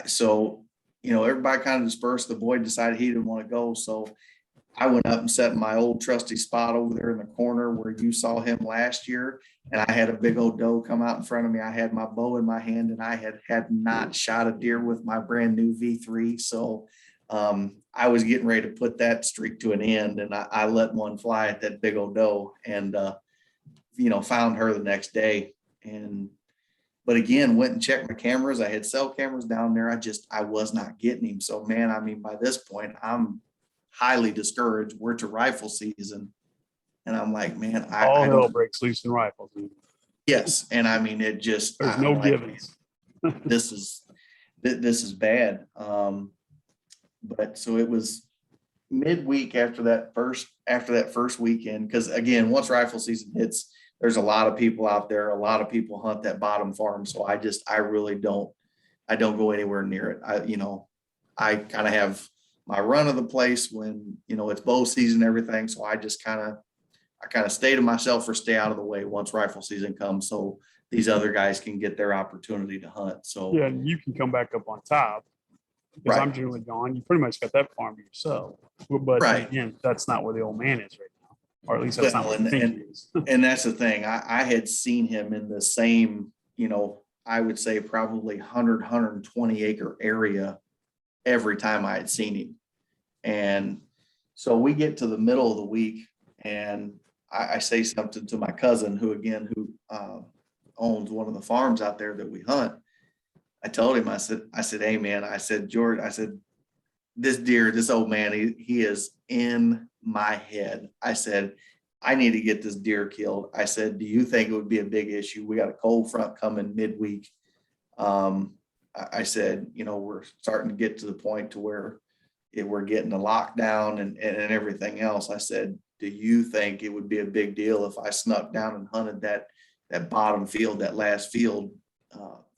So everybody kind of dispersed. The boy decided he didn't want to go. So I went up and sat in my old trusty spot over there in the corner where you saw him last year. And I had a big old doe come out in front of me. I had my bow in my hand, and I had not shot a deer with my brand new V3. So I was getting ready to put that streak to an end, and I let one fly at that big old doe, and found her the next day. But again, went and checked my cameras. I had cell cameras down there. I was not getting him. So man, I mean, by this point, I'm highly discouraged. We're to rifle season, and I'm like, man, All I hell don't. breaks loose in rifles. Yes, and I mean, it just There's I'm no like, givens. this is bad. But so it was midweek after that first weekend, because again, once rifle season hits, there's a lot of people out there. A lot of people hunt that bottom farm. So I really don't go anywhere near it. I kind of have my run of the place when it's bow season and everything. So I kind of stay to myself or stay out of the way once rifle season comes, so these other guys can get their opportunity to hunt. So Yeah, and you can come back up on top because I'm right, generally gone. You pretty much got that farm to yourself. But then right. again, that's not where the old man is right now, or at least that's not Well, what I think he is. and that's the thing. I had seen him in the same, I would say probably 120 acre area every time I had seen him. And so we get to the middle of the week, and I say something to my cousin, who owns one of the farms out there that we hunt. I told him, I said, hey man, I said, George, I said, this deer, this old man, he is in my head. I said, I need to get this deer killed. I said, do you think it would be a big issue? We got a cold front coming midweek. I said, we're starting to get to the point to where we're getting a lockdown and everything else. I said, do you think it would be a big deal if I snuck down and hunted that bottom field, that last field,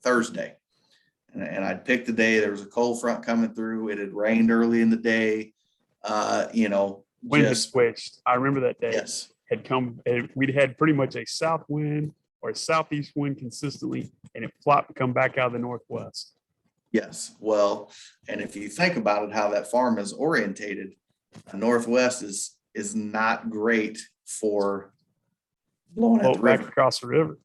Thursday? And I'd picked the day. There was a cold front coming through. It had rained early in the day. Wind had switched. I remember that day. Yes. We'd had pretty much a south wind or a southeast wind consistently, and it flopped to come back out of the northwest. Yes. Well, and if you think about it, how that farm is orientated, the northwest is not great for blowing at the Back river. across the river.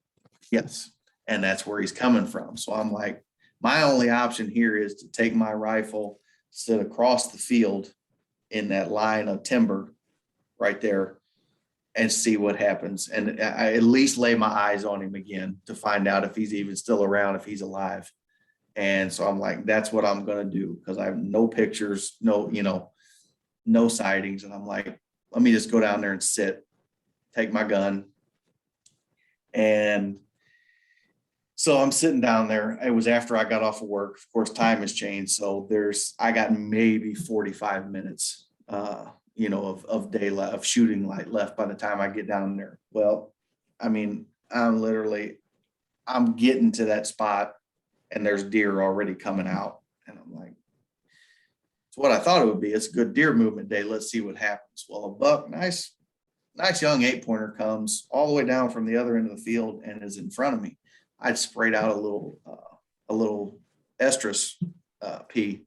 Yes. And that's where he's coming from. So I'm like, my only option here is to take my rifle, sit across the field in that line of timber right there, and see what happens. And I at least lay my eyes on him again to find out if he's even still around, if he's alive. And so I'm like, that's what I'm going to do, because I have no pictures, no sightings. And I'm like, let me just go down there and sit, take my gun. And so I'm sitting down there. It was after I got off of work. Of course, time has changed. So I got maybe 45 minutes, of daylight, of shooting light left by the time I get down there. Well, I mean, I'm getting to that spot, and there's deer already coming out. And I'm like, it's what I thought it would be. It's a good deer movement day. Let's see what happens. Well, a buck, nice young 8-pointer comes all the way down from the other end of the field and is in front of me. I'd sprayed out a little estrus pea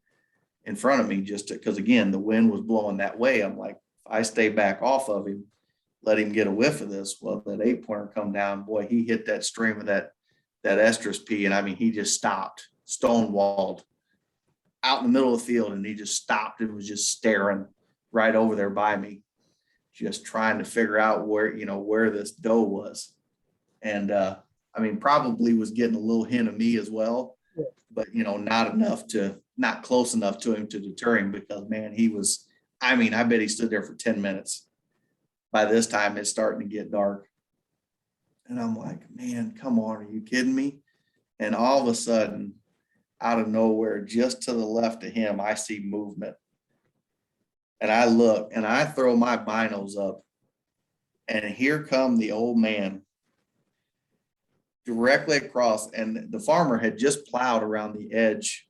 in front of me, just because again, the wind was blowing that way. I'm like, if I stay back off of him, let him get a whiff of this. Well, that 8-pointer come down, boy, he hit that stream of that estrus pea. And I mean, he just stopped, stonewalled out in the middle of the field. And he just stopped and was just staring right over there by me, just trying to figure out where this doe was. And, I mean, probably was getting a little hint of me as well, but not close enough to him to deter him, because man, I bet he stood there for 10 minutes. By this time it's starting to get dark. And I'm like, man, come on, are you kidding me? And all of a sudden, out of nowhere, just to the left of him, I see movement. And I look and I throw my binos up, and here come the old man directly across. And the farmer had just plowed around the edge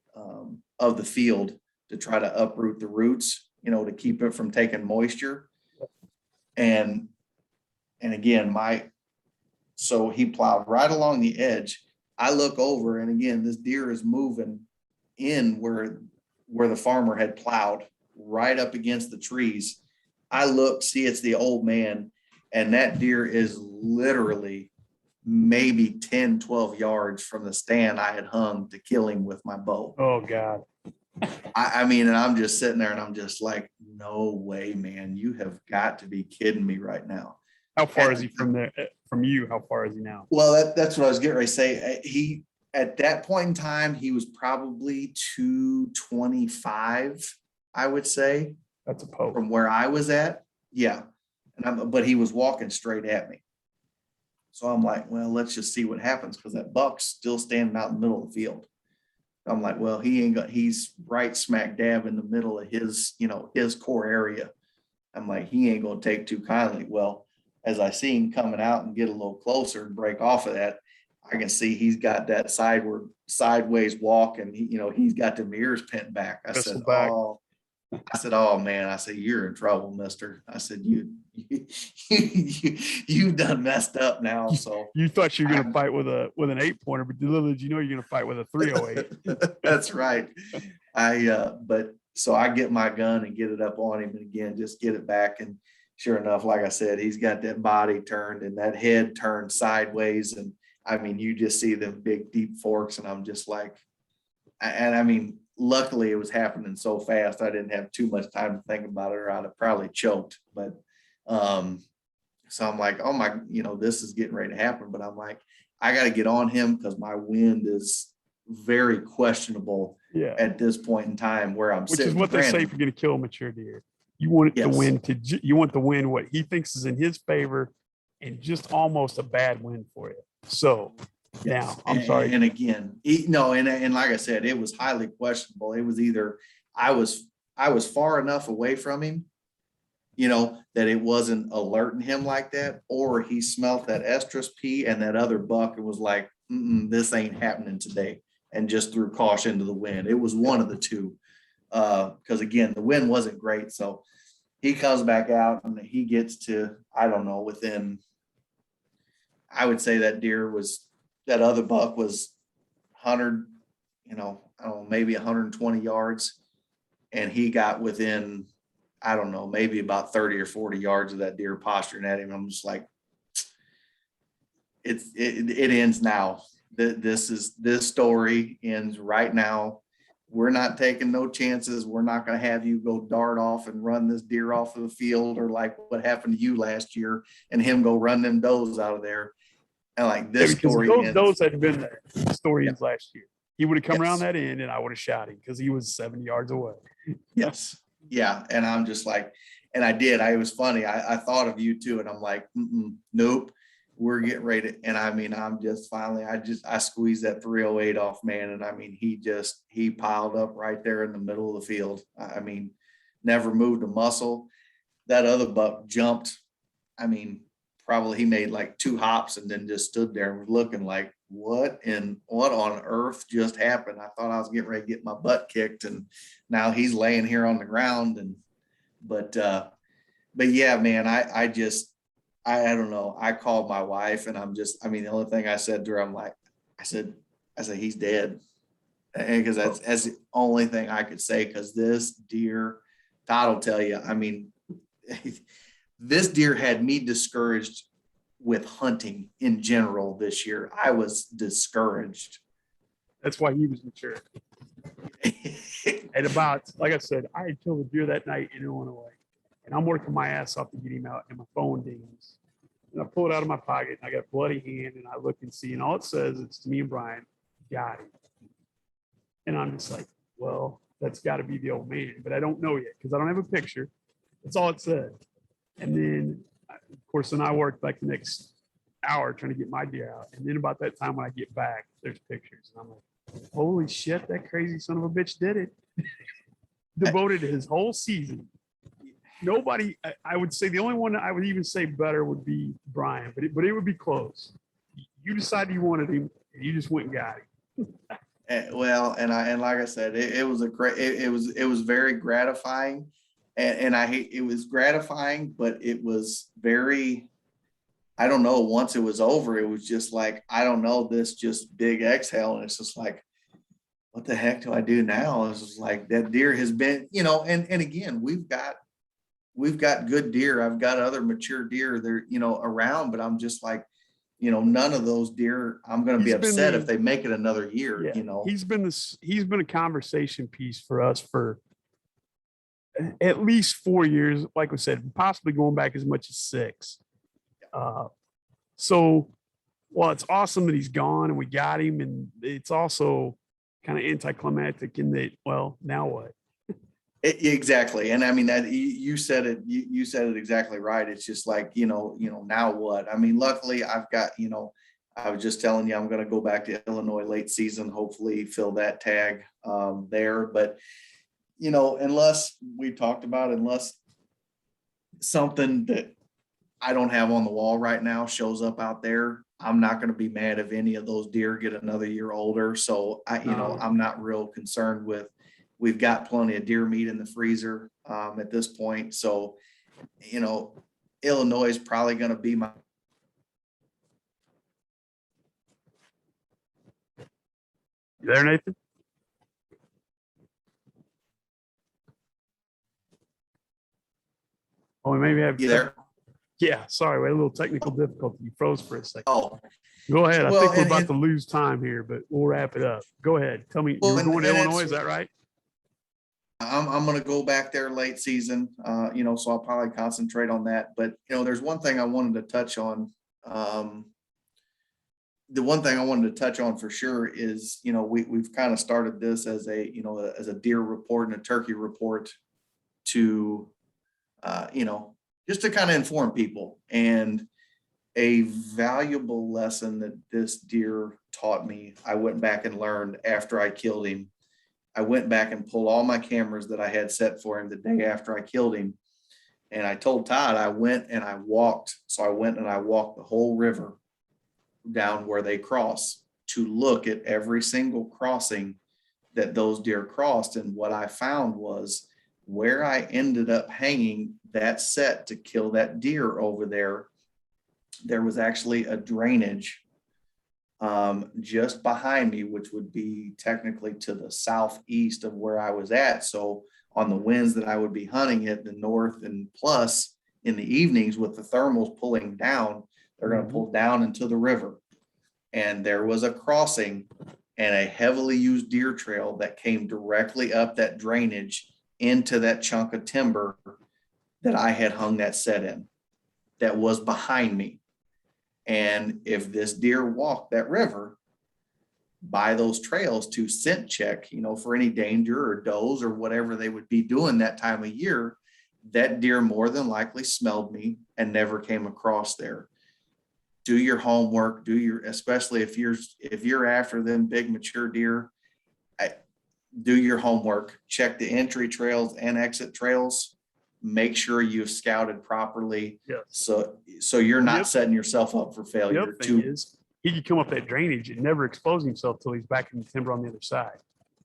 of the field to try to uproot the roots, to keep it from taking moisture. And again, so he plowed right along the edge. I look over, and again, this deer is moving in where where the farmer had plowed right up against the trees. I look, see it's the Old Man, and that deer is literally maybe 10, 12 yards from the stand I had hung to kill him with my bow. Oh God. I mean, and I'm just sitting there and I'm just like, no way, man, you have got to be kidding me right now. How far is he from there? From you? How far is he now? Well, that's what I was getting ready to say. He, at that point in time, he was probably 225, I would say, That's a poke. from where I was at. Yeah. But he was walking straight at me. So I'm like, well, let's just see what happens, because that buck's still standing out in the middle of the field. I'm like, well, he's right smack dab in the middle of his, his core area. I'm like, he ain't gonna take too kindly. Well, as I see him coming out and get a little closer and break off of that, I can see he's got that sideways walk, and he's got the ears pent back. I said, oh man, I said, you're in trouble, mister. I said, you've done messed up now. So you thought you were going to fight with an 8-pointer, but little did you know you're going to fight with a 308. That's right. But so I get my gun and get it up on him, and again, just get it back. And sure enough, like I said, he's got that body turned and that head turned sideways. And I mean, you just see them big, deep forks. And I'm just like, and I mean, luckily it was happening so fast, I didn't have too much time to think about it, or I'd have probably choked. But so I'm like, oh my, this is getting ready to happen. But I'm like, I got to get on him, because my wind is very questionable at this point in time where I'm sitting. Which is what they say if you're going to kill a mature deer. You want it to win you want the win what he thinks is in his favor, and just almost a bad win for you. So now I'm sorry. And again, and like I said, it was highly questionable. It was either I was far enough away from him, that it wasn't alerting him like that, or he smelt that estrus pea and that other buck and was like, this ain't happening today, and just threw caution to the wind. It was one of the two, because again, the wind wasn't great. So he comes back out and he gets to, I don't know, within, I would say that other buck was 100, I don't know, maybe 120 yards. And he got within, I don't know, maybe about 30 or 40 yards of that deer posturing at him. I'm just like, it ends now. This story ends right now. We're not taking no chances. We're not going to have you go dart off and run this deer off of the field, or like what happened to you last year and him go run them does out of there. And like this story ends. Those had been there. The story ends last year. He would have come around that end and I would have shot him, because he was 70 yards away. Yes. Yeah. And I'm just like, and I did. It was funny. I thought of you too. And I'm like, nope. We're getting ready to, and I mean, I'm just finally, I squeezed that 308 off, man. And I mean, he piled up right there in the middle of the field. I mean, never moved a muscle. That other buck jumped. I mean, probably he made like 2 hops and then just stood there looking like, what on earth just happened? I thought I was getting ready to get my butt kicked, and now he's laying here on the ground. And, but yeah, man, I don't know. I called my wife, and the only thing I said to her, I said, he's dead. Because that's the only thing I could say. Because this deer, Todd will tell you, I mean, this deer had me discouraged with hunting in general this year. I was discouraged. That's why he was mature. And about, like I said, I had killed a deer that night in Illinois, and I'm working my ass off to get him out, and my phone dings. And I pull it out of my pocket, and I got a bloody hand, and I look and see, and all it says, it's to me and Brian, got him. And I'm just like, well, that's got to be the Old Man, but I don't know yet, because I don't have a picture. That's all it said. And then, of course, then I worked like the next hour trying to get my deer out. And then about that time when I get back, there's pictures. And I'm like, holy shit, that crazy son of a bitch did it. Devoted his whole season. Nobody, I would say the only one I would even say better would be Brian, but it would be close. You decided you wanted him, and you just went and got him. Well, and like I said, it was it was very gratifying, and it was gratifying, but it was very, I don't know. Once it was over, it was just like, I don't know, this just big exhale, and it's just like, what the heck do I do now? It's just like that deer has been, and again, we've got good deer. I've got other mature deer there, around, but I'm just like, none of those deer, I'm going to be He's been upset if the they make it another year, yeah. He's been a conversation piece for us for at least 4 years. Like we said, possibly going back as much as 6. So, well, it's awesome that he's gone and we got him, and it's also kind of anticlimactic in that. Well, now what? Exactly. And I mean that you said it, you said it exactly right. It's just like, now what? I mean, luckily I've got, I was just telling you, I'm going to go back to Illinois late season, hopefully fill that tag there. But, unless we talked about, unless something that I don't have on the wall right now shows up out there, I'm not going to be mad if any of those deer get another year older. So I'm not real concerned with, we've got plenty of deer meat in the freezer at this point. So, Illinois is probably going to be my. You there, Nathan? Oh, we maybe have You there? Yeah, sorry, we had a little technical difficulty. You froze for a second. Oh, Go ahead. I well, think we're about to lose time here, but we'll wrap it up. Go ahead. Tell me, you were going to Illinois, is that right? I'm going to go back there late season, so I'll probably concentrate on that. But, there's one thing I wanted to touch on. The one thing I wanted to touch on for sure is, we've kind of started this as as a deer report and a turkey report to, just to kind of inform people. And a valuable lesson that this deer taught me, I went back and learned after I killed him. I went back and pulled all my cameras that I had set for him the day after I killed him. And I told Todd, I went and I walked. So I went and I walked the whole river down where they cross to look at every single crossing that those deer crossed. And what I found was where I ended up hanging that set to kill that deer over there, there was actually a drainage just behind me, which would be technically to the southeast of where I was at. So on the winds that I would be hunting at the north, and plus in the evenings with the thermals pulling down, they're going to pull down into the river. And there was a crossing and a heavily used deer trail that came directly up that drainage into that chunk of timber that I had hung that set in, that was behind me. And if this deer walked that river by those trails to scent check, for any danger or does or whatever they would be doing that time of year, that deer more than likely smelled me and never came across there. Do your homework, especially if you're after them big mature deer, do your homework, check the entry trails and exit trails. Make sure you've scouted properly. Yes. So you're not setting yourself up for failure. The other thing is he could come up that drainage and never expose himself till he's back in the timber on the other side.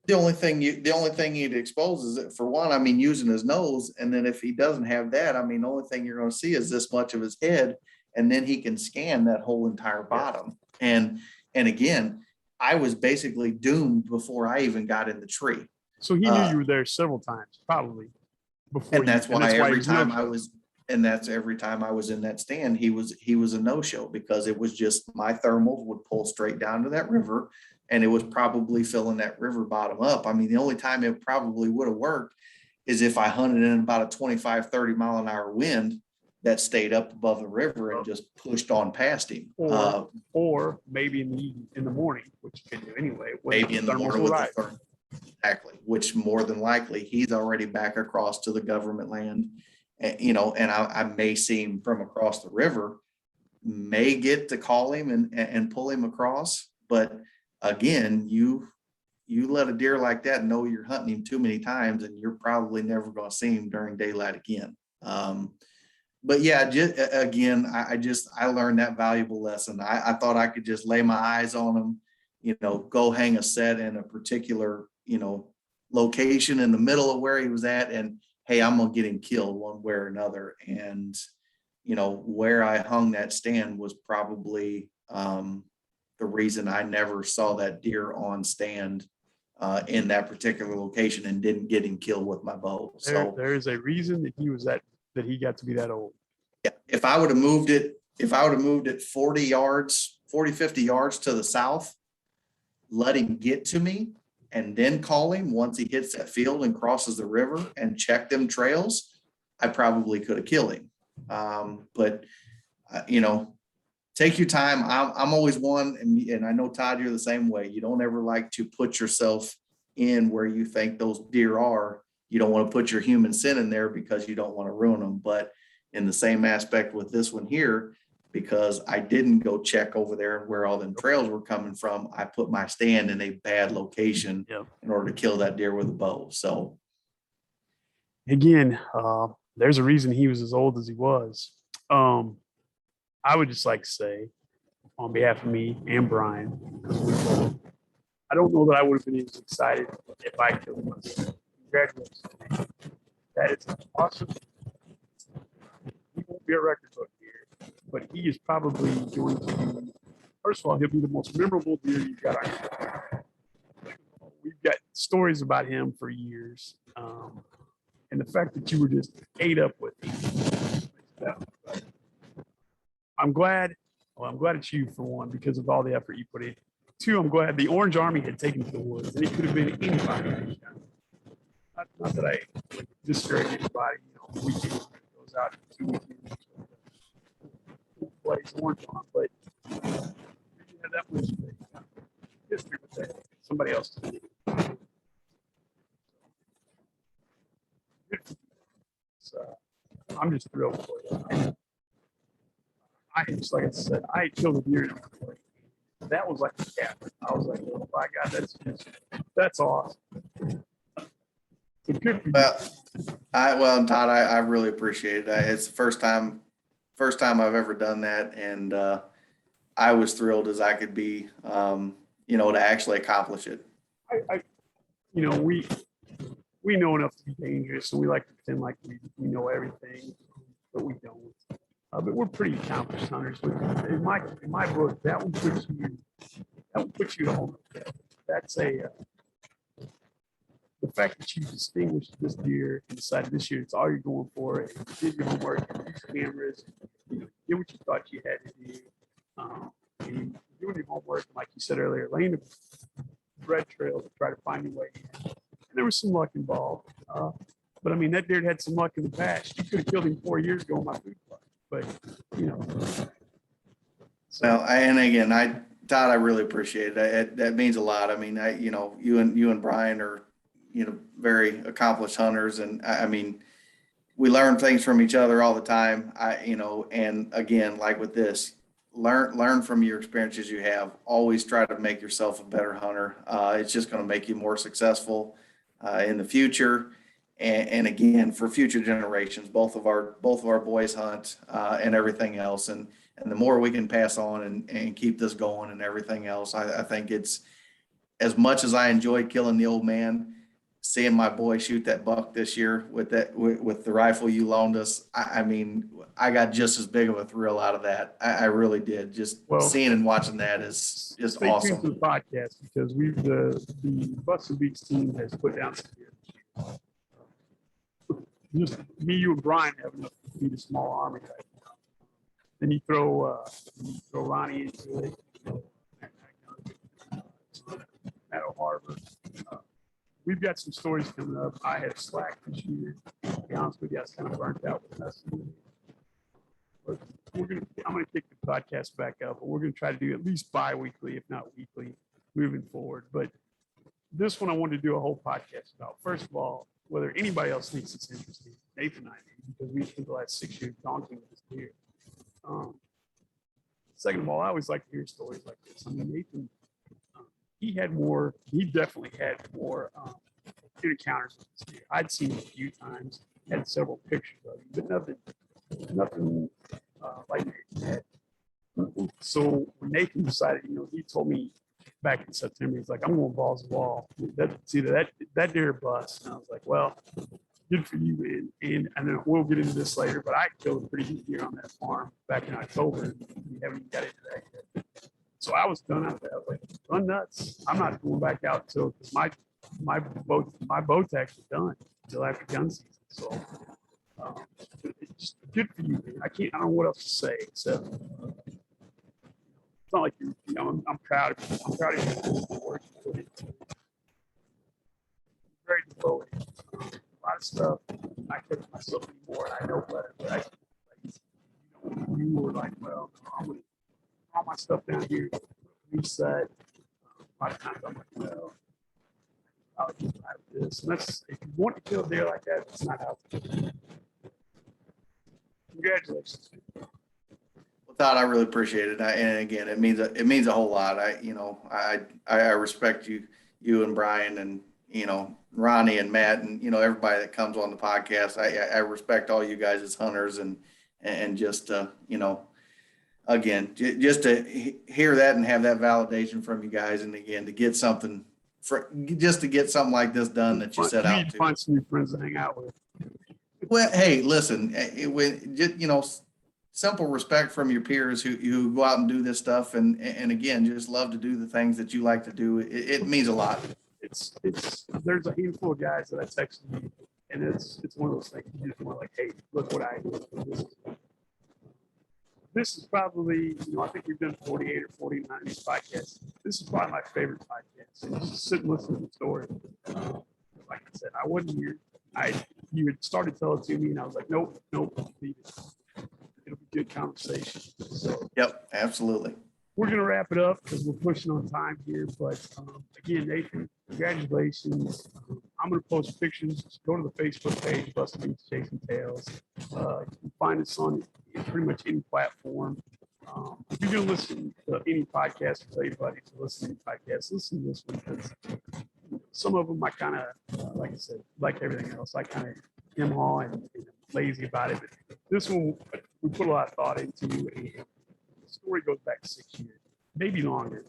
The only thing he'd expose is it, for one, I mean, using his nose. And then if he doesn't have that, I mean, the only thing you're going to see is this much of his head. And then he can scan that whole entire bottom. Yes. And again, I was basically doomed before I even got in the tree. So he knew you were there several times, probably. Before, and that's why every time I was in that stand, he was a no-show, because it was just my thermals would pull straight down to that river, and it was probably filling that river bottom up. I mean, the only time it probably would have worked is if I hunted in about a 25, 30 mile an hour wind that stayed up above the river and just pushed on past him. Or maybe in the morning, which you can do anyway. Maybe in the morning with the thermal. Exactly, which more than likely he's already back across to the government land, and I may see him from across the river, may get to call him and pull him across. But again, you let a deer like that know you're hunting him too many times, and you're probably never going to see him during daylight again. But yeah, I learned that valuable lesson. I thought I could just lay my eyes on him, go hang a set in a particular location in the middle of where he was at, and hey, I'm gonna get him killed one way or another. And where I hung that stand was probably the reason I never saw that deer on stand in that particular location and didn't get him killed with my bow. So there is a reason that he got to be that old. yeah, if I would have moved it 40 yards, 40, 50 yards to the south, let him get to me and then call him once he hits that field and crosses the river and check them trails, I probably could have killed him. But take your time. I'm always one, and I know, Todd, you're the same way. You don't ever like to put yourself in where you think those deer are. You don't want to put your human sin in there because you don't want to ruin them. But in the same aspect with this one here, because I didn't go check over there where all them trails were coming from, I put my stand in a bad location in order to kill that deer with a bow. So again, there's a reason he was as old as he was. I would just like to say, on behalf of me and Brian, I don't know that I would have been as excited if I killed myself. Congratulations. That is awesome. He won't be a record book here, but he is probably going to be, first of all, he'll be the most memorable deer you've got on your. We've got stories about him for years. And the fact that you were just ate up with him. I'm glad it's you for one, because of all the effort you put in. Two, I'm glad the Orange Army had taken to the woods, and it could have been anybody. Not that I discourage anybody, weekend goes out 2 weekends, plays Orange on, but you had that much history with that. Somebody else did it. So I'm just thrilled for you. Like I said, I killed a deer. That was like a cat. I was like, oh my God, that's awesome. So good for you. Well, Todd, I really appreciate it. It's the first time I've ever done that, and I was thrilled as I could be, to actually accomplish it. We know enough to be dangerous, and we like to pretend like we know everything, but we don't. But we're pretty accomplished hunters. In my book, that will put you to home. That's the fact that you distinguished this deer and decided this year it's all you're going for. And you did your homework, you used cameras, did what you thought you had to do. And doing your homework, like you said earlier, laying the red trail to try to find your way in. And there was some luck involved. But I mean, that deer had some luck in the past. You could have killed him 4 years ago on my food plot. But Well, and again, Todd, I really appreciate it. That means a lot. I mean, you and Brian are, very accomplished hunters, and I mean, we learn things from each other all the time. And again, like with this, learn from your experiences you have. Always try to make yourself a better hunter. It's just going to make you more successful in the future. And again, for future generations, both of our boys hunt and everything else. And the more we can pass on and keep this going and everything else, I think it's, as much as I enjoyed killing the Old Man, seeing my boy shoot that buck this year with the rifle you loaned us. I mean, I got just as big of a thrill out of that. I really did. Just seeing and watching that is awesome. Stay tuned to the podcast, because the Busted Beats team has put down some deer. Just me, you, and Brian have enough to feed a small army right now. Then you throw Ronnie into it. Meadow Harbor. We've got some stories coming up. I have slacked this year. To be honest with you, I was kind of burnt out with us. But I'm going to kick the podcast back up, but we're going to try to do at least bi-weekly, if not weekly, moving forward. But this one I wanted to do a whole podcast about. First of all, whether anybody else thinks it's interesting, Nathan and I do, because we spent the last 6 years daunting with this deer. Second of all, I always like to hear stories like this. I mean, Nathan, he definitely had more encounters with this deer. I'd seen him a few times, had several pictures of him, but nothing like Nathan had. So when Nathan decided, he told me back in September, he's like, I'm going balls to the wall. It's either that deer or bust. And I was like, well, good for you, man. And then we'll get into this later, but I killed a pretty good deer on that farm back in October. And we haven't even got into that yet. So I was done out there. I was like, run nuts. I'm not going back out until, because my bow tags are done until after gun season. So it's good for you, man. I don't know what else to say except it's not like I'm proud of you. I'm proud of you. Work you put into it. Very devoted. A lot of stuff I catch myself anymore, and I know better. But you were like, well, I'm gonna all my stuff down here, reset. A lot of times I'm like, well, I'll just have this. And that's if you want to kill a deer like that, it's not how to do it. Congratulations. Well, Todd, I really appreciate it. And again, it means a whole lot. I respect you and Brian and, Ronnie and Matt and, everybody that comes on the podcast. I respect all you guys as hunters and just, again, just to hear that and have that validation from you guys. And again, to get something like this done that you set You out need to find some new friends to hang out with. Well, hey, listen, simple respect from your peers who go out and do this stuff. And again, just love to do the things that you like to do. It means a lot. There's a handful of guys that I text me, and it's one of those things you just want like, hey, look what I do. This is probably, I think we've done 48 or 49 of these podcasts. This is probably my favorite podcast. And just sit and listen to the story. Like I said, I wasn't here. You had started telling it to me, and I was like, nope, leave it. It'll be good conversation. So, yep, absolutely. We're gonna wrap it up because we're pushing on time here. But again, Nathan, congratulations. I'm gonna post pictures. Just go to the Facebook page, Busted Beats Chasing Tails. You can find us on pretty much any platform. If you're gonna listen to any podcast, tell your buddies to listen to any podcast. Listen to this one because some of them I kind of, like I said, like everything else, I kind of am all and lazy about it. But this one, we put a lot of thought into, and the story goes back 6 years, maybe longer.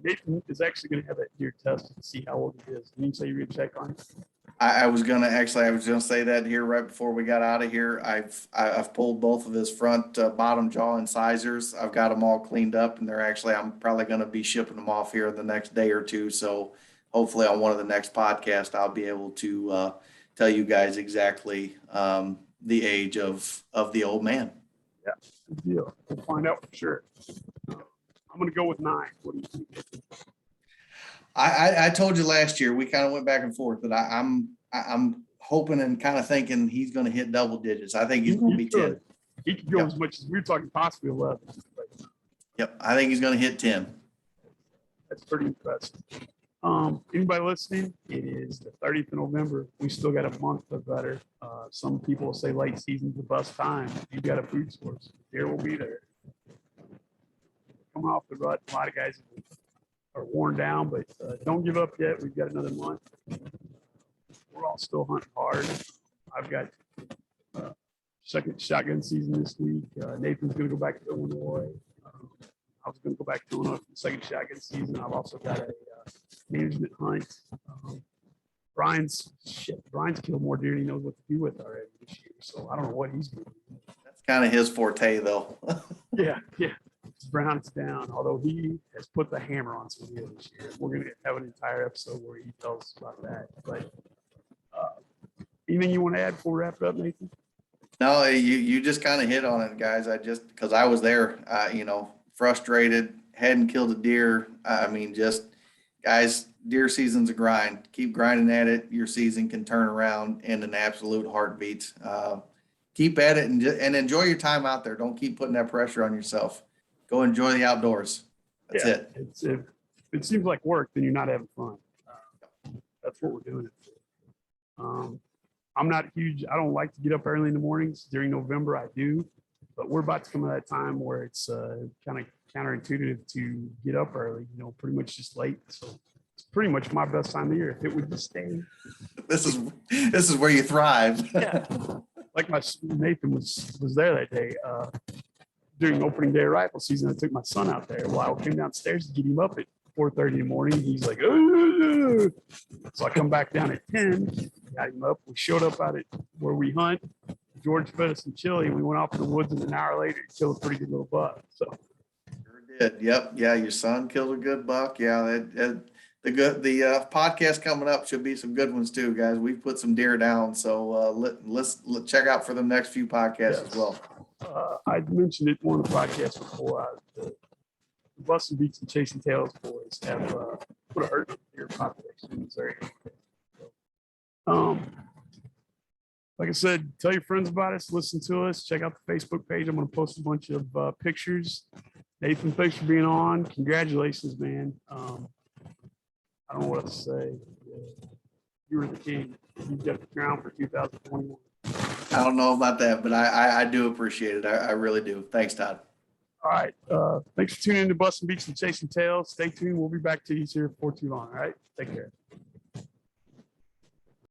Nathan is actually going to have that deer tested to see how old it is. Can you say you're going to check on it? I was gonna say that here right before we got out of here. I've pulled both of his front bottom jaw incisors. I've got them all cleaned up, and I'm probably gonna be shipping them off here in the next day or two. So hopefully on one of the next podcasts, I'll be able to tell you guys exactly the age of the old man. Yeah, good deal. We'll find out for sure. I'm gonna go with 9. What do you think? I told you last year, we kind of went back and forth, but I'm hoping and kind of thinking he's going to hit double digits. I think he's going to be 10. He could go as much as we were talking, possibly 11. But yep, I think he's going to hit 10. That's pretty impressive. Anybody listening? It is the 30th of November. We still got a month of better. Some people say late season's the best time. You got a food source. Deer will be there. Coming off the rut, a lot of guys are worn down, but don't give up yet. We've got another month. We're all still hunting hard. I've got second shotgun season this week. Nathan's going to go back to Illinois. I was going to go back to Illinois for the second shotgun season. I've also got a management hunt. Brian's killed more deer than he knows what to do with already this year. So I don't know what he's doing. That's kind of his forte, though. Yeah. Brown is down, although he has put the hammer on some deer this year. We're going to have an entire episode where he tells us about that. But anything you want to add before we wrap it up, Nathan? No, you just kind of hit on it, guys. Because I was there, frustrated, hadn't killed a deer. Guys, deer season's a grind. Keep grinding at it. Your season can turn around in an absolute heartbeat. Keep at it and enjoy your time out there. Don't keep putting that pressure on yourself. Go enjoy the outdoors. That's it. If it seems like work, then you're not having fun. That's what we're doing it for. I'm not huge. I don't like to get up early in the mornings. During November, I do. But we're about to come to that time where it's kind of counterintuitive to get up early, pretty much just late. So it's pretty much my best time of year. If it would just stay. This is where you thrive. Yeah. Like Nathan was there that day. During opening day of rifle season, I took my son out there. Well, I came downstairs to get him up at 4:30 in the morning. He's like, "Ugh." So I come back down at 10, got him up. We showed up out at where we hunt. George fed us some chili, and we went off in the woods, and an hour later, he killed a pretty good little buck. So Sure did. Yep. Yeah, your son killed a good buck. Yeah, the podcast coming up should be some good ones too, guys. We've put some deer down, so let's check out for the next few podcasts as well. I mentioned it in one of the podcasts before. The Busting Beats and Chasing Tails boys have put a hurt deer population in this area. Like I said, tell your friends about us, listen to us, check out the Facebook page. I'm going to post a bunch of pictures. Nathan, thanks for being on. Congratulations, man. I don't know what to say. You were the king. You got the crown for 2021. I don't know about that, but I do appreciate it. I really do. Thanks, Todd. All right. Thanks for tuning in to Busting Beats and Chasing Tails. Stay tuned. We'll be back to you here before too long. All right. Take care.